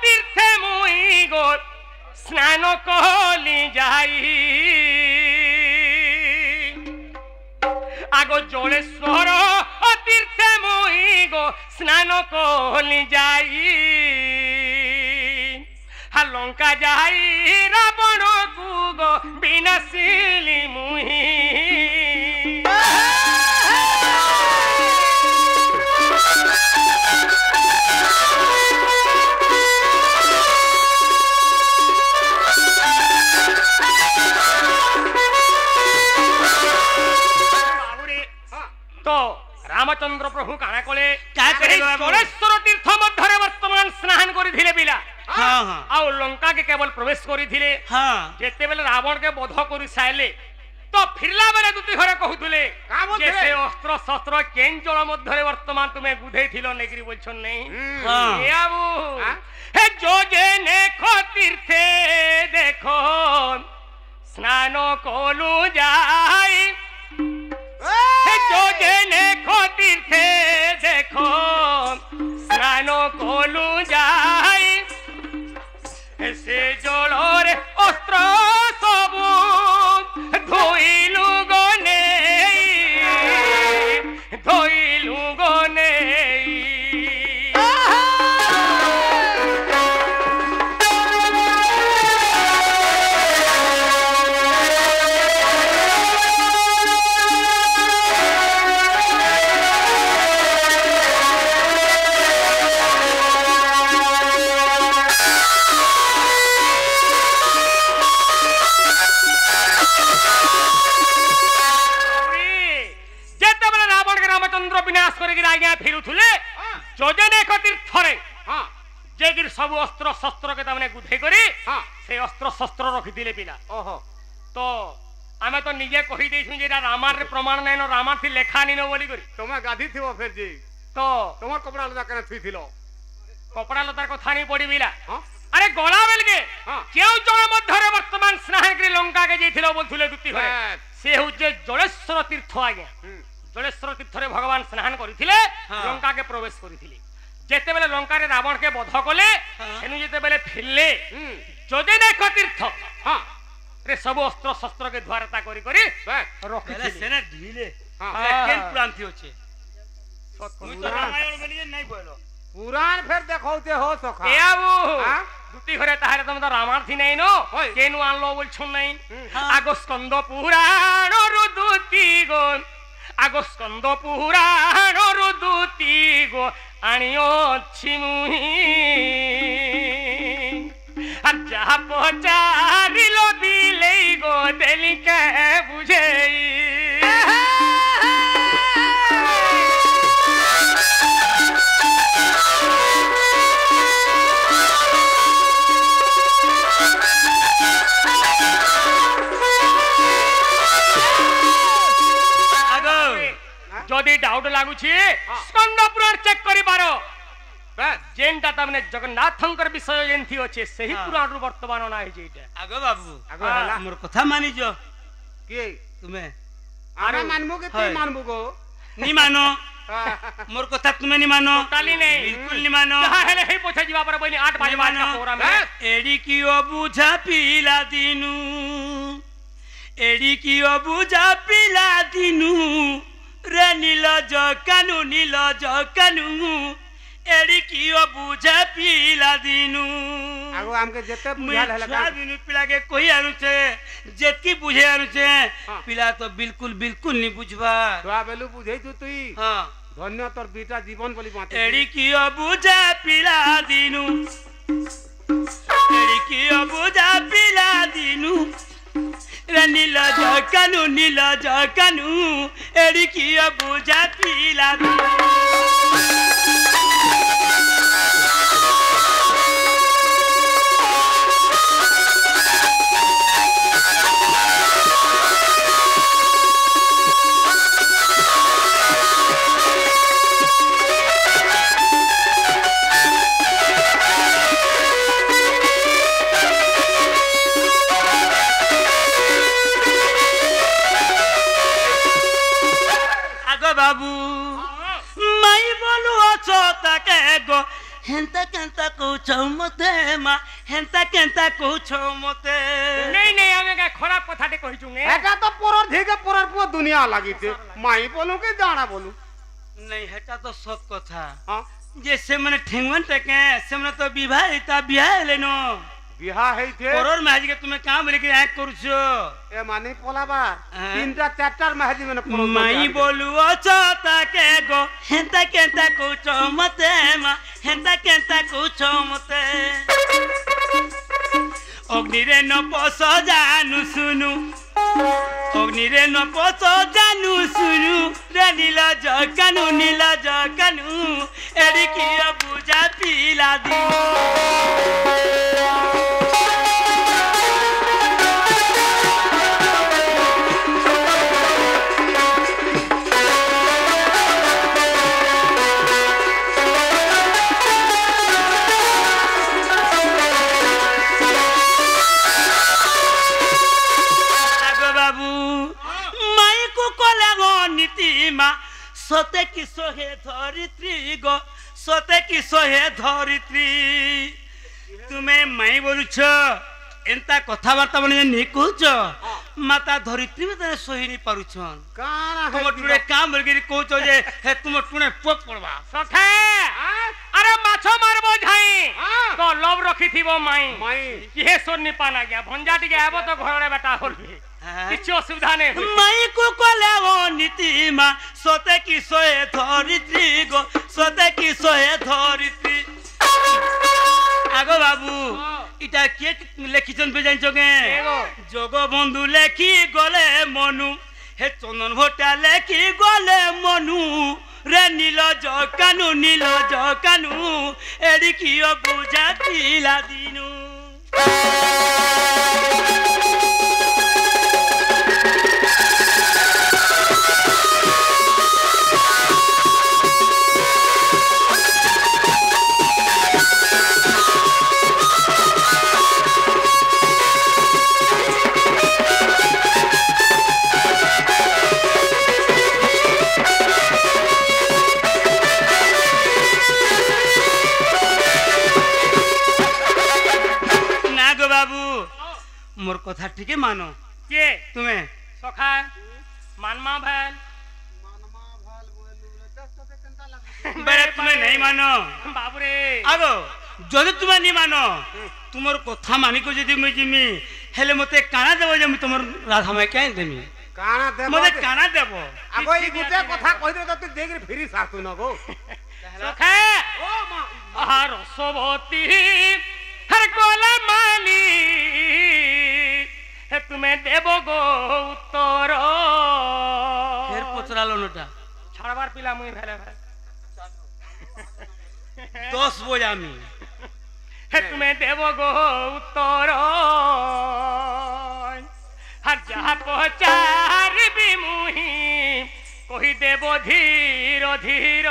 तीर्थे मुई गो स्नान कहली जाई आगो जलेश्वर तीर्थे मुई गो स्नान कहली जाई हा लंका जाई रावण को गो विनाशिली मुही तो रामचंद्र प्रभु काना कोले जलेश्वर तीर्थ मध्य वर्तमान स्नान करी थिले पिला हां हां आ लंका के केवल प्रवेश करी थिले हां जेते बेले रावण के वध करी साइले तो फिरला बेले दुती घरे कहूतले जे से अस्त्र शस्त्र केन जल मध्य वर्तमान तुमे गुधे थिलो नेगरी बोलछन नै हां ए आबू हे जो जे ने खो तीर्थे देखो स्नान कोलु जाई जो जेने खो तीर्थे देखो स्नान कोलु जाई से जलरे अस्त्र सबु धोइलु गने जोजने खातिर थरे हां जेगिर सब अस्त्र शस्त्र के तमने गुधे करी हां से अस्त्र शस्त्र रखि दिले पिला ओहो तो आमे तो निजे कहि देछु जे रामार रे प्रमाण नै न रामार थी लेखा नि न बोली करी तमे गाधी थिबो फेर जी तो तमर कपड़ा लता कने थुई थिलो कपड़ा लतार कथा नि पड़ी बिला हां अरे गोला बेल के केउ जळ मध्य रे वर्तमान स्नान करी लंका के जेथिलो बोलथुले दुती घरे से होजे जलेश्वर तीर्थ आज्ञा जलेश्वर तीर्थ रे भगवान स्नान करिथिले लंका के प्रवेश करिथिले जेते बेले लंका रे रावण के वध कले सेनु जेते बेले फिरले जोजने तीर्थ हां रे सब अस्त्र शस्त्र के द्वारता करी करी रखिथिले सेना ढीले केन प्रांति होचे रामायण बेलिए नै बोलो पुराण फेर देखौते हो सखा ए आबू हाँ? দুটি ঘরে তাহারে তুমি তো রামার্থী নাই ন হয়। কেনু আনলো বলছো নাই আগো স্কন্দ পুরাণর দুটি গো আগো স্কন্দ পুরাণর দুটি গো আনিওছি মুহি আর যাহা পচারিল দিলেই গো দেলিকে বুঝেই যদি ডাউট লাগুছি স্কন্দ পুরাণ চেক করি পারো যেনটা তামনে জগন্নাথঙ্কর বিষয় যেনথি আছে সেই পুরাণরু বর্তমান না হইছে এটা আগো বাবু আগো হেলা মোর কথা মানিছ কি তুমি আমরা মানবো কি তুই হয়। মানবো গো নি মানো মোর কথা তুমি নি মানো টোটালি নেই বিলকুল নি মানো যাহা হেলে হেই পৌঁছে যাবা পরে বইনি 8 বাজে বাজে প্রোগ্রাম হ্যাঁ। এডি কি অবুঝা পিলা দিনু এডি কি অবুঝা পিলা দিনু রে নীল জকানু এডি কি অবুঝা পিলা দিনু আগো আমকে যেতে মুই বুঝাল হেলা ছুয়া দিনু পিলাকে কই আনুছে যেতকি বুঝে আনুছে হ্যাঁ। পিলা তো বিলকুল নি বুঝবা ছুয়া বেলু বুঝেইছু তুই হ্যাঁ ধন্য তোর দুইটা জীবন বলি বাঁচে এডি কি অবুঝা পিলা দিনু এডি কি অবুঝা পিলা দিনু রে নীল জকানু এডি কি অবুঝা পিলা দিনু বাবু মাই বলু অছো তাকে গো হেন্তা কেন্তা কৌছ মতে মা হেন্তা কেন্তা কৌছ মতে নেই নেই আমি কা খারাপ কথাটি কইছু নে এটা তো পরর থেকে পরর পুরো দুনিয়া লাগিছে মাই বলু কি জানা বলু নাই হেটা তো সব কথা হ্যাঁ যে সে মানে ঠেঙ্গন টেকে সে মানে তো বিবাহিতা বিয়া হেলে ন বিহা হইছে পরর মাঝিকে তুমি কাম বলিকে এক করছো এ মানে পলাবার হ্যাঁ। তিনটা চারটার মাহাজি মানে মাই বলু অছো তাকে গো হেন্তা কেন্তা কৌছ মতে মা হেন্তা কেন্তা কৌছ মতে অগ্নিরে ন পস জানু শুনু অগ্নিরে ন পস জানু শুনু রে নীল জকানু এডি কি বুঝা পিলা দি সতে কি সোহে ধরিত্রী গো সতে কি সোহে ধরিত্রী তুমি মাই বলুছ এন্তা কথাবার্তা বলে নি কହୁଛ মাতা ধরিত্রী মতে সহি নি পারুছন কানা তুম টুড়ে কাম বলগিরি কହୁଛ যে হে তুম টুনে পোক পড়বা সখে আরে মাছ মারবো ঝাই হ্যাঁ। তো লব রখিথিব মাই মাই কিহে সোনি পানা গয়া ভঞ্জা টিকে আবো তো ঘরে বেটা হলবি কিছু অসুবিধা নেই মাই কো কলে ও নীতিমা সতে কি সোহে ধরিত্রী গো সতে কি সোহে ধরিত্রী আগো বাবু এটা কে লেখিছন বে জানছো কে জগবন্ধু লেখি গলে মনু হে চন্দন ভটা লেখি গলে মনু রে নীল জকানু এডি কি বুঝা পিলা দিনু মোর কথা ঠিকই মানো কে তুমি সখা মানমা ভেল মানমা ভাল বলু দেখ তো কেনতা লাগে बेरे तुम्हें नहीं मानो बाबूरे आगो जदि तुम्हें नहीं मानो तुमर कथा मानी को जदि मुई जिमी हेले मते काना देबो जे मुई तुमर राधा में काहे देमी काना देबो मते काना देबो आगो ई गुटे कथा कहि दे त देख फिरी सातु न गो सखा ओ मा आहार रसवती हर कोला माली हे तुम्हें देबो गो उत्तर फिर पचरालो नटा छाड़बार पिला मुई भेले 10 बोजामी हे तुम्हें देबो गो उत्तर हर जहा पचार भी मुही कही देबो धीर धीर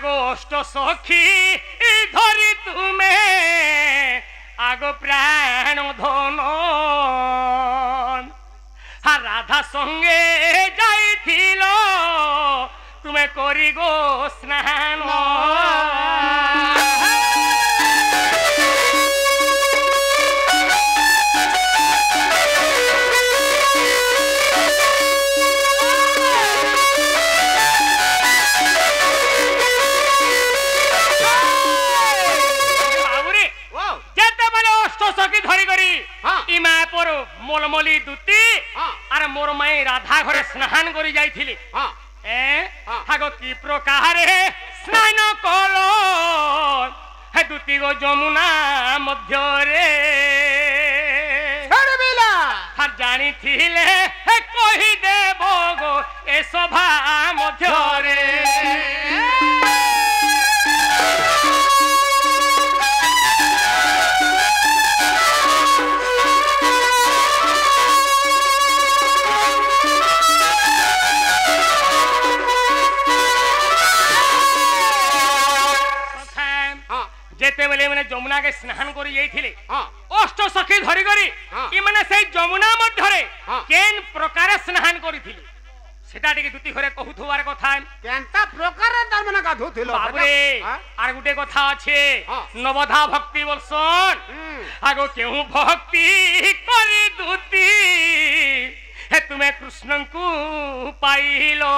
अष्ट सखी धरी तुम्हें आगो प्राण धन राधा संगे जाइथिल तुम्हें करी गो स्नान मोलमली दूती अरे मोर माई राधा घरे स्नान करी जाइथिली हागो की प्रकार स्नान कलो हे दूती गो जमुना मध्य रे छड़बिला हर जानी थिले हे कहि देबो गो ए सभा मध्य रे जेते बेले माने जमुना के स्नान करी जाइथिले अष्ट सखी धरी करी ई माने सेई जमुना मध्य रे केन प्रकार स्नान करिथिले सेटा टिके दुती घरे कहूथुवार कथा केनता प्रकार तार माने गाधुथिलो बाबरे आर गुटे कथा আছে नवधा भक्ति बोलसन आगो केहू भक्ति करी दुती हे तुम्हें कृष्ण को पाइलो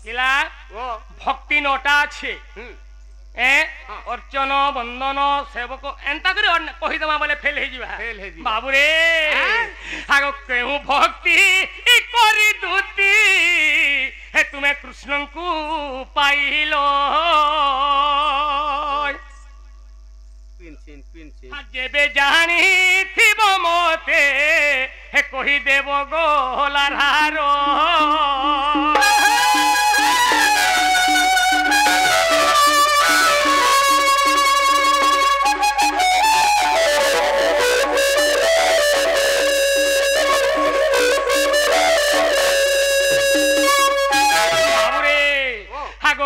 किला भक्ति नटा আছে अर्चन बंदन सेवक एंता करे कहि दमा बोले फेल हे जिबा बाबू रे आगो केहू भक्ति करी दूती हे तुम्हें कृष्ण को पाइलो जेबे जानी थिबो मोते हे कहि देबो गोलारो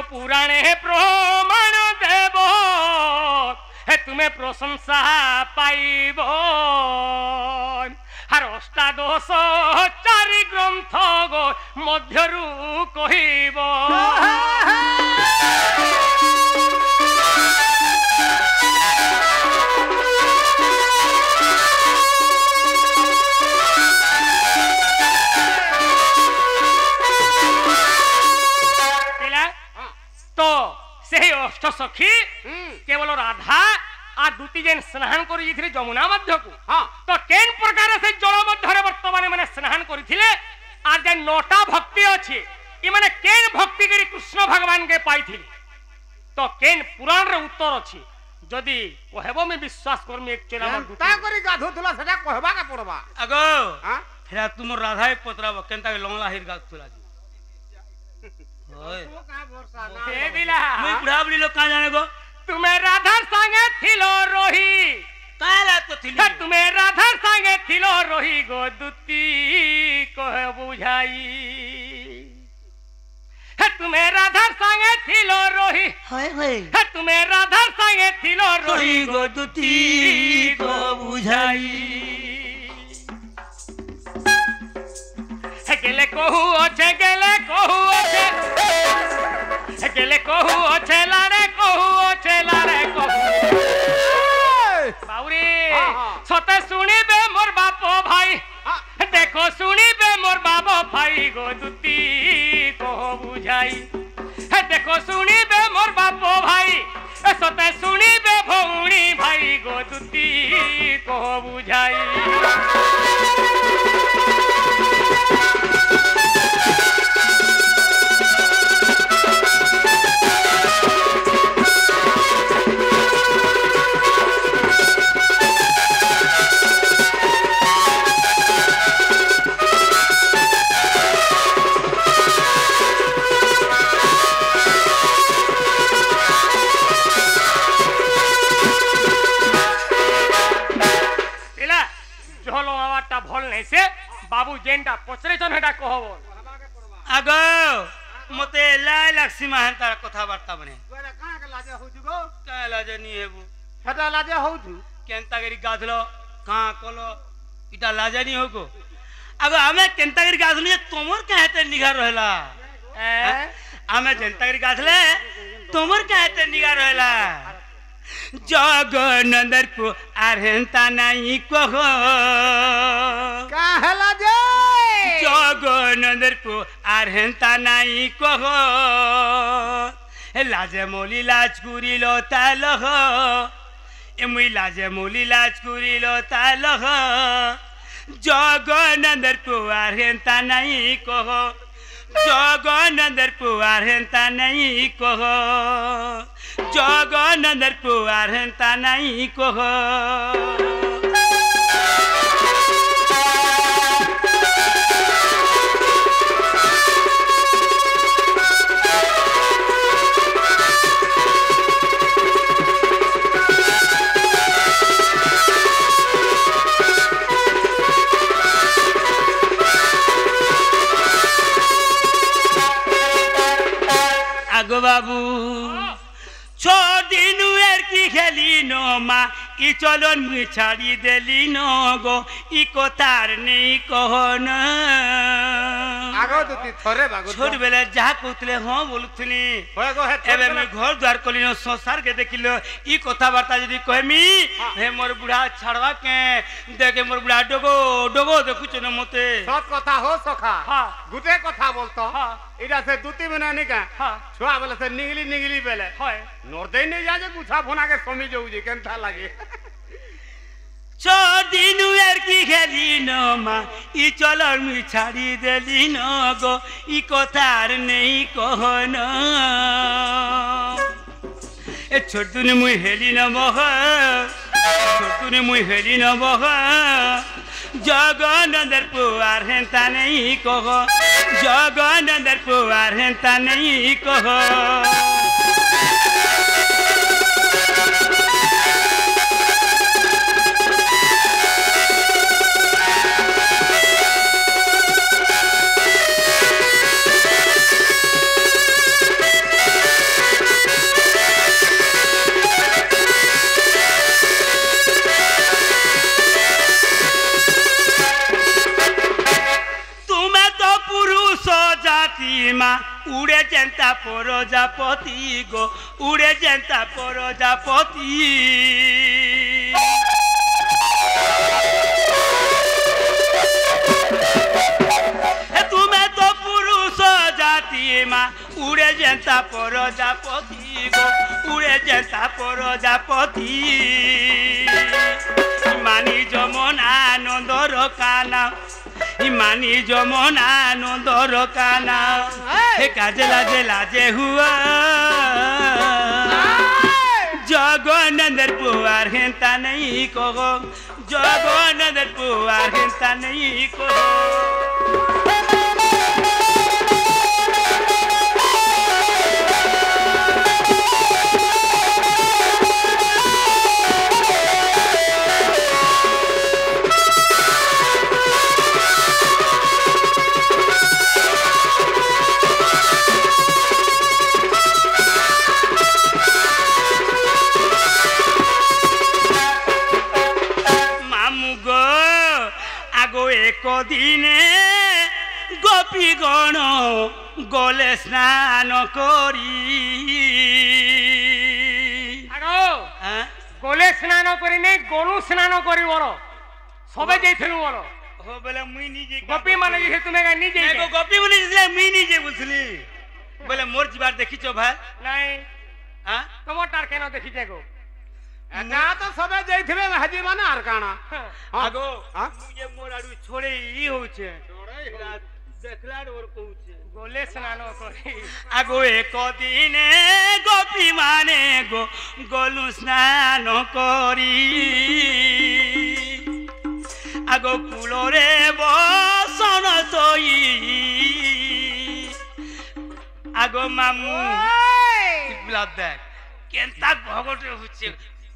पुराणे प्रमाण देव हे तुम्हें प्रशंसा पाइब हर अष्टादश चारि ग्रंथ गो मध्यरु कहिब तो से अष्ट सखी केवल राधा आ दूती जेन स्नान करी थी जमुना मध्य को तो केन प्रकार से जल मध्य वर्तमान माने स्नान करिथिले आ जे नोटा भक्ति अछि ई माने केन भक्ति करी कृष्ण भगवान के पाइथिले तो केन पुराण रे उत्तर अछि जदी कहबो में विश्वास करमी एक चेला ता करी गाधुथुला सेटा कहबा का पड़बा अगो फेरा तुम राधा पतराब केनता के लंगला हिर गाथुला ओए हे बिला मुई बुढ़ाबली लोग का जाने गो तुम्हें राधा संगे थिलो रोही काला तो थिली तुम्हें राधा संगे थिलो रोही गो दुती कह बुझाई है तुम्हें राधा संगे थिलो रोही हाय हाय है तुम्हें राधा संगे थिलो रोही गो दुती को बुझाई है के গেলে কহু অছে গেলে কহু অছে গেলে কহু অছে লারে কহু অছে লারে কহু বাউরি সতে শুনিবে মোর বাপ ভাই দেখো শুনিবে মোর বাপ ভাই গো দুতি কহ বুঝাই দেখো শুনিবে মোর বাপ ভাই সতে শুনিবে ভৌণী ভাই গো দুতি কহ বুঝাই बाबू जेनटा पचरेछन हेटा कहब आगो मते लाई लागसी माहन तार कथा वार्ता बने तोरा काहे के लाजे होजु गो का लाजे नी हेबु हेटा लाजे होजु केंतागिरी गाधलो का कलो इटा लाजे नी होगो आगो हमें केंतागिरी गाधली तोमर काहेते निगार रहला हमें जेंतागिरी गाधले तोमर काहेते निगार रहला जगनंदर को आरहंता नहीं कहो काहेला जे जगनंदर को आरहंता नहीं कहो लाजे मोली लाज कुरी लो तालह एमुई लाजे मोली लाज कुरी लो तालह जगनंदर को आरहंता नहीं कहो जगनंदर को आरहंता नहीं कहो जगनंदर को आरहंता नहीं कहो आगो बाबू छोड़ दिनु एर की खेली नो मा ई चलन मुई छाड़ी देली नो गो ई कोतार नहीं कहो न आगो दुती थरे बागो छोड़ बेले जा कोतले हां बोलुथली होय गो हे एबे मैं घर द्वार कली नो संसार के देखिलो ई कथा वार्ता जदी कहमी हे मोर बुढ़ा छाड़वा के देखे मोर बुढ़ा डोगो डोगो देखुछ न मते सत कथा हो सखा हां गुटे कथा बोलतो हां इरा से दुती बना नहीं का हां छुआ बेले से निगली निगली बेले होय नोरदे नहीं जाजे गुछा फोना के समी जाऊ जे केनथा लागे छोड़ दिनु एर की खेली नो मा ई चलन मुई छाड़ी देली नो गो ई कोतार नहीं कहो न ए छोटुने मुई हेली न बह छोटुने मुई हेली न बह जगनंदर पुआर हेंता नहीं कहो जगनंदर पुआर हेंता नहीं कहो उड़े जनता प्रजापति गो उड़े जनता प्रजापति तुम्हें तो पुरुष जाति माँ उड़े जनता प्रजापति गो उड़े जनता प्रजापति मानी जमन आनंदर काना इमानी जमन आनंदर काना हे काजे लाजे लाजे हुआ जगनंदर पुआर हेंता नहीं कहो जगनंदर पुआर हेंता नहीं कहो গোপী গণ গলে স্নান করি আগো গলে স্নান করি নাই গরু স্নান করি বলো সবে যাইছিল বলো ও বলে মুই নিজে গোপী মানে যে তুমি নিজে গোপী মানে মুই নিজে বলছিলি বলে মোর জিবার দেখিছ ভাই নাই হ্যাঁ তোমারটার কেন দেখি যাগো এটা তো সবে যাইথিবে হাজি মানে আর কানা আগো মুই মোর আড়ু ছড়ে ই হউছে দেখলার ওর কହୁছে গলে স্নান করি আগো এক দিনে গোপী মানে গলু স্নান করি আগো কুলরে বসন তৈ আগো মামু ব্লাড দেখ কেনতা ভগটে হচ্ছে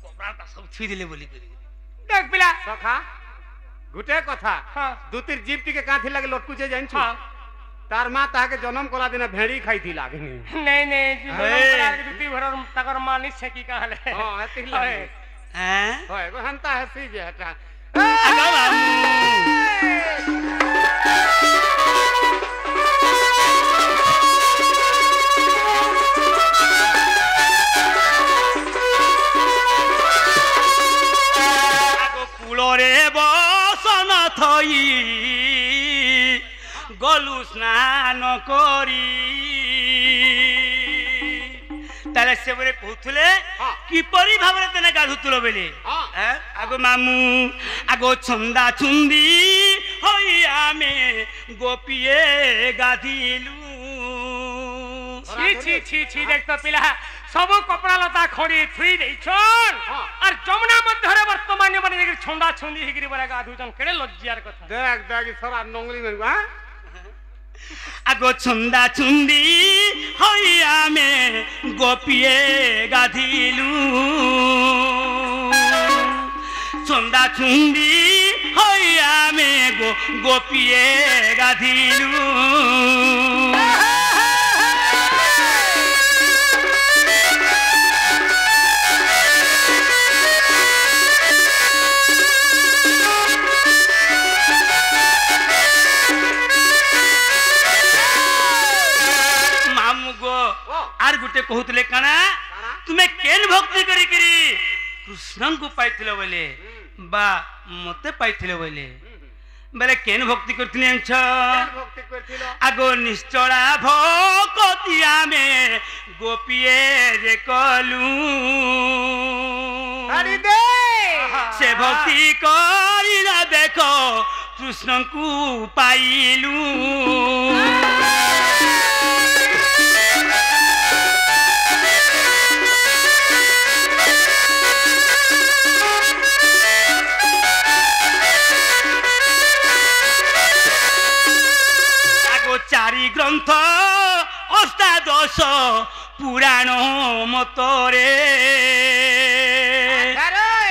কপড়াটা সব ছুঁই দিলে বলি করি দেখ পিলা সখা গুটে কথা দুতির জীব টিকে কাঁথি লাগে লটকুছে জানছো তার মা তাহাকে জন্ম কলা দিনে ভেড়ি খাইথি লাগেনি নাই নাই দুটি ঘরর তাকর মা নিছে কি কাহলে হ্যাঁ এতি লাগে হ্যাঁ হয় গো হান্তা হেসি যে এটা আগো মামু কুলরে বসন থই গলু স্নান করি তাহলে সে বলে কହୁଥିଲେ কিপরি ভাবে তেনে গাধুতুল বেলে আগো মামু আগো ছন্দা ছুন্দি হই আমি গোপিয়ে গাধিলু ছি ছি ছি ছি দেখ তো পিলা সবু কপড়া লতা খড়ি থুই দেইছন আর যমুনা মধ্যরে বর্তমানে মানে ছন্দা ছন্দি হিগিরি বলে গাধুজন কেড়ে লজ্জার কথা দেখ দেখ সরা নঙ্গলি মেন হ্যাঁ আগো ছন্দা ছুন্দি হই আমি গোপিয়ে গাধিলু ছন্দা ছুন্দি হই আমি গোপিয়ে গাধিলু আর গুটে কହୁଥିଲେ কানা তুমি কেন ভক্তি করি করি কৃষ্ণଙ୍କୁ পাইছিল বলে বা মতে পাইছিল বলে বলে কেন ভক্তি করছিলে আনছ ভক্তি করছিল আগো নিশ্চলা ভক্তি আমি গোপিয়ে রে কলু আরে দে সে ভক্তি করিলা দেখো কৃষ্ণଙ୍କୁ পাইলু চারি গ্রন্থ অষ্টাদশ পুরাণ মতরে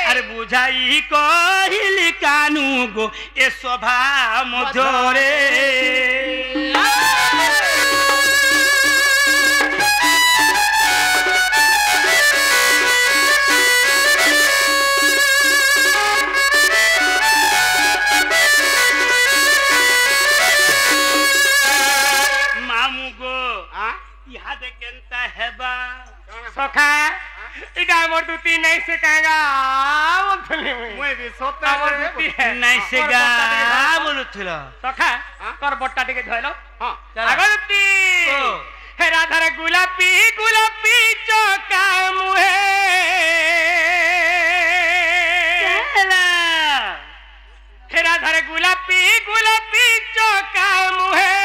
আরে বুঝাই কহিলি কানু গো এ সভা মধ্যরে সখা এটা আমার দুটি নাই সে কাগা বলছিলি মুই বি সত্য আমার দুটি নাই সে গা বলুছিল সখা তোর বটটা টিকে ধইলো হ্যাঁ আগো দুটি হে রাধার গোলাপি গোলাপি চকা মুহে হে রাধার গোলাপি গোলাপি চকা মুহে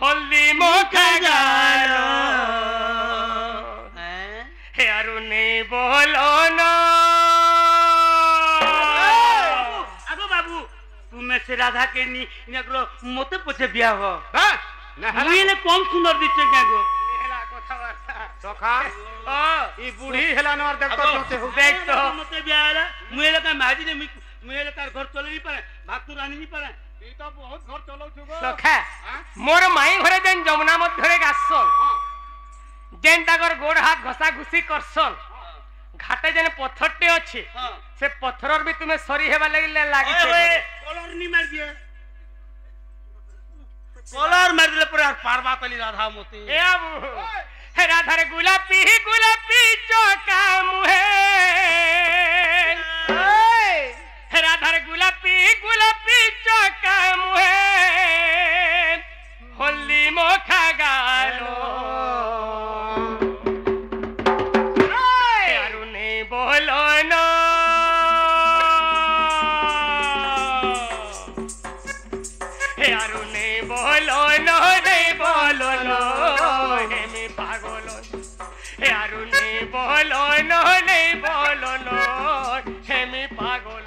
হলদি মুখা গাল হে আরুনি বলো না আগো বাবু তুমি সে রাধা কে নি ইনাগুলো মতে পছে বিয়া হ হ্যাঁ মুই এলে কম সুন্দর দিচ্ছে গাগো নেহলা কথাবার্তা সখা ও ই বুড়ি হেলানো আর দেখ তো চলতে হো দেখ তো মতে বিয়া হলা মুই এলে কা মাজি নে মুই এলে তার ঘর চলে নি পারে ভাত তো রানি নি পারে ই তো বহুত ঘর চলাউছু গো সখা মোর মাই ঘরে যেন যমুনা মধ্যরে গাছল যেন তাকর গোড় হাত ঘষা ঘুষি করছল ঘাটে যেন পথরটে আছে সে পথরর বি তুমি সরি হেবা লাগিলে লাগিছে কলর নি মার দিয়ে কলার মারি দিলে পরে আর পারবা কলি রাধা মতে এ বাবু হে রাধার গোলাপি গোলাপি চোকা মুহে হে রাধার গোলাপি গোলাপি চোকা মুহে হলদি মোখা গালো আরুনে বলো না হে আরুনে বলো না রে বলো না হেমি পাগল হে আরুনে বলো না রে বলো না হেমি পাগল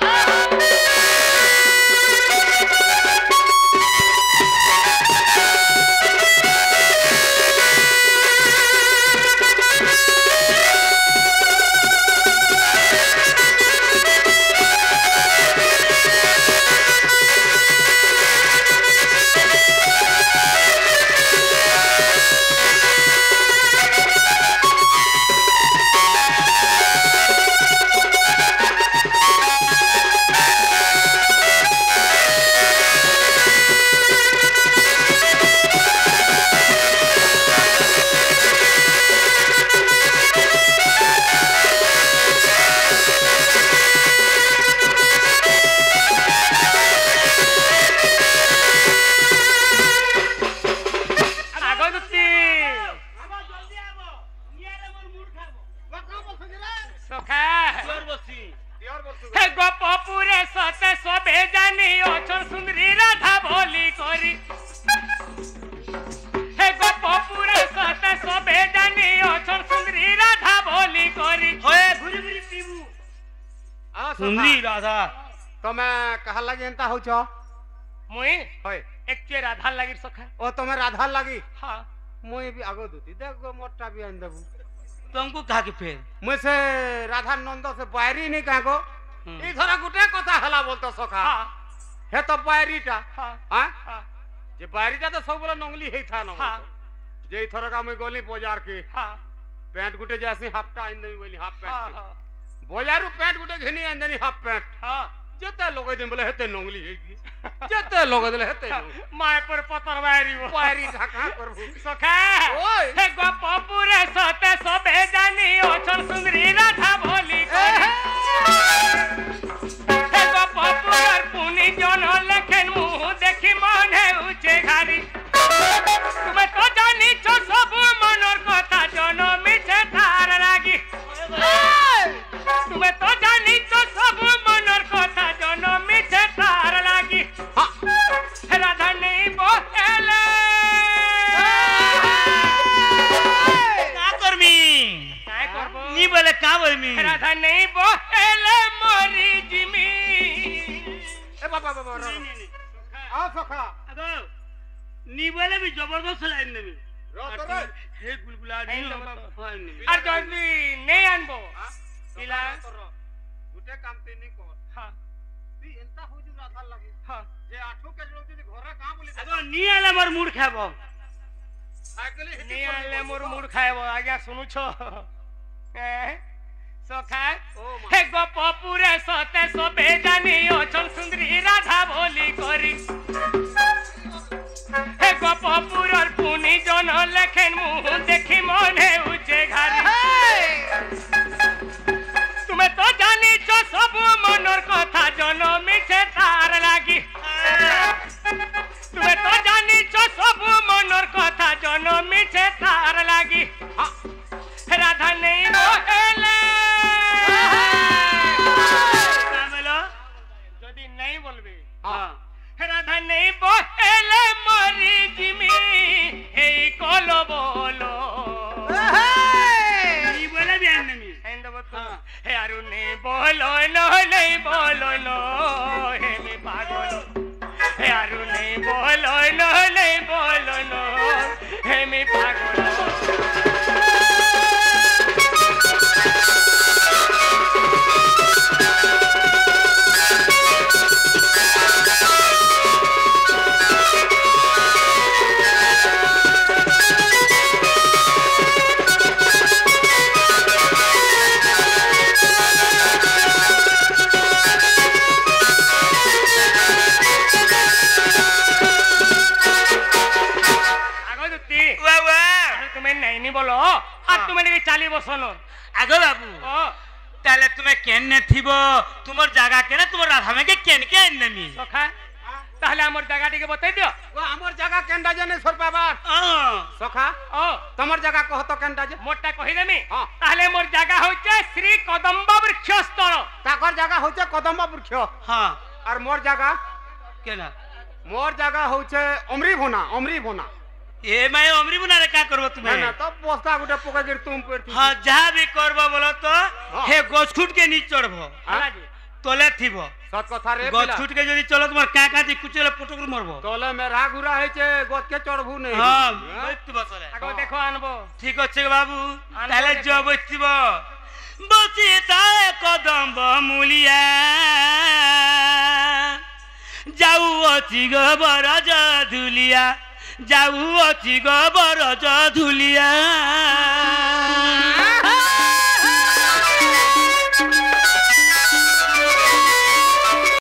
হে গোপপুরে সতে সবে জানি অছর সুন্দরী রাধা বলি করি হে গোপপুরে সতে সবে জানি অছর সুন্দরী রাধা বলি করি হয়ে ঘুরি ঘুরি পিবু সুন্দরী রাধা তুমি কাহার লাগি এন্তা হউছ মুই হয় একচুয়ে রাধার লাগি সখা ও তুমি রাধার লাগি হ্যাঁ মুই भी आगो दुती देख गो मोटा भी आन देबू तुमको कहा के फेर मुझे से राधा नंद से बायरी नहीं कह गो ई थोड़ा गुटे कथा हला बोलतो सखा हाँ हे तो बायरीटा हाँ हां हाँ जे बायरीटा तो सब बोला नंगली हेई था न हाँ जे ई थोड़ा का मैं गोली बाजार के हाँ पैंट गुटे जैसे हाफटा आन देबी बोली हाफ हाँ पैंट हाँ बाजारू पैंट गुटे घिनी आन देनी हाफ पैंट हाँ जेते लोग दिन बोले हेते नंगली हेगी जेते लोग दिले हेते माय पर पतर बारी वो बायरी ढका करबू सखा ओय हे गोपपुरे सते सबे जानी अछर सुंदरी राधा बोली करी हे गोपपुर पुनी जन लेखेन मुह देखी मने उचे घारी तुमे तो जानी छो सब मनर कथा जन मिछे तार लागी तुमे तो जानी छो सब मनर कथा जन मिछे तार लागी राधा नहीं बोले का करमी काय करबो नी बोले का बोलमी राधा नहीं बोले मोरी जिमी ए बाबा बाबा आओ सखा अगो नी बोले भी जबरदस्त लाइन देबी रो रो हे गुलगुला नी আর যদি নেই আনবো কিলা गुटे काम ते नहीं कर হ্যাঁ ती एंता हो जु राधा लागे হ্যাঁ जे आठो के लोग যদি ঘরে কাম বলি अगो नी आले मोर मूड खाबो साइकिल নেই আনলে মোর মুড় খাইব আজ্ঞা শুনুছ সখা হে গোপপুরে সতে সবে জানি অচল সুন্দরী রাধা বলি করি হে গোপপুরর পুনি জন লেখেন মুহ দেখি মনে উচে ঘারি তুমি তো জানিছ সব মনর কথা জন মিছে তার লাগি তুমি তো জানিছ সব মনর কথা জন মিছে তার লাগি রাধা নেই বলে কামেলো যদি নেই বলবে हां রাধা নেই বলে মরি জিমি এই কল বলো नी बोले भी आन देमी হে আরু নেই বলো নেই বলো হে মি পাগল হে আরু নেই বলো নেই বলো হে মি পাগল खाली बसन आगो बाबू ताले तुम्हें केन्ने थिबो तुमर जगह केने तुमर राधा में के केन के नेमी सखा ताहले हमर जगह टिके बतै दियो हमर जगह केनडा जने सोर पाबा सखा तमर जगह कह तो केनडा जे मोटा कहि देमी ताहले मोर जगह होचे श्री कदम्ब वृक्ष स्थल ताकर जगह होचे कदम्ब वृक्ष हां और मोर जगह केना मोर जगह होचे अमरी भोना ए मैं अमरी बुना रे का करबो तुम्हें ना तो बस्ता गुटे पके गिर तुम पर थी हां जहां भी करबो बोलो तो हे गोछखुट के नीचे चढ़बो हां जी तोले थिबो सत कथा रे गोछखुट के जदी चलो तुमर का दी कुचले पुटुक मरबो तोले में रा गुरा है छे गोछ के चढ़बू नहीं हां बैठ बसले आगो देखो आनबो ठीक अछि बाबू ताले जो बैठिबो बसी ताए कदम मूलिया जाऊ अछि गोबर धुलिया जाऊ अछि गोबर धुलिया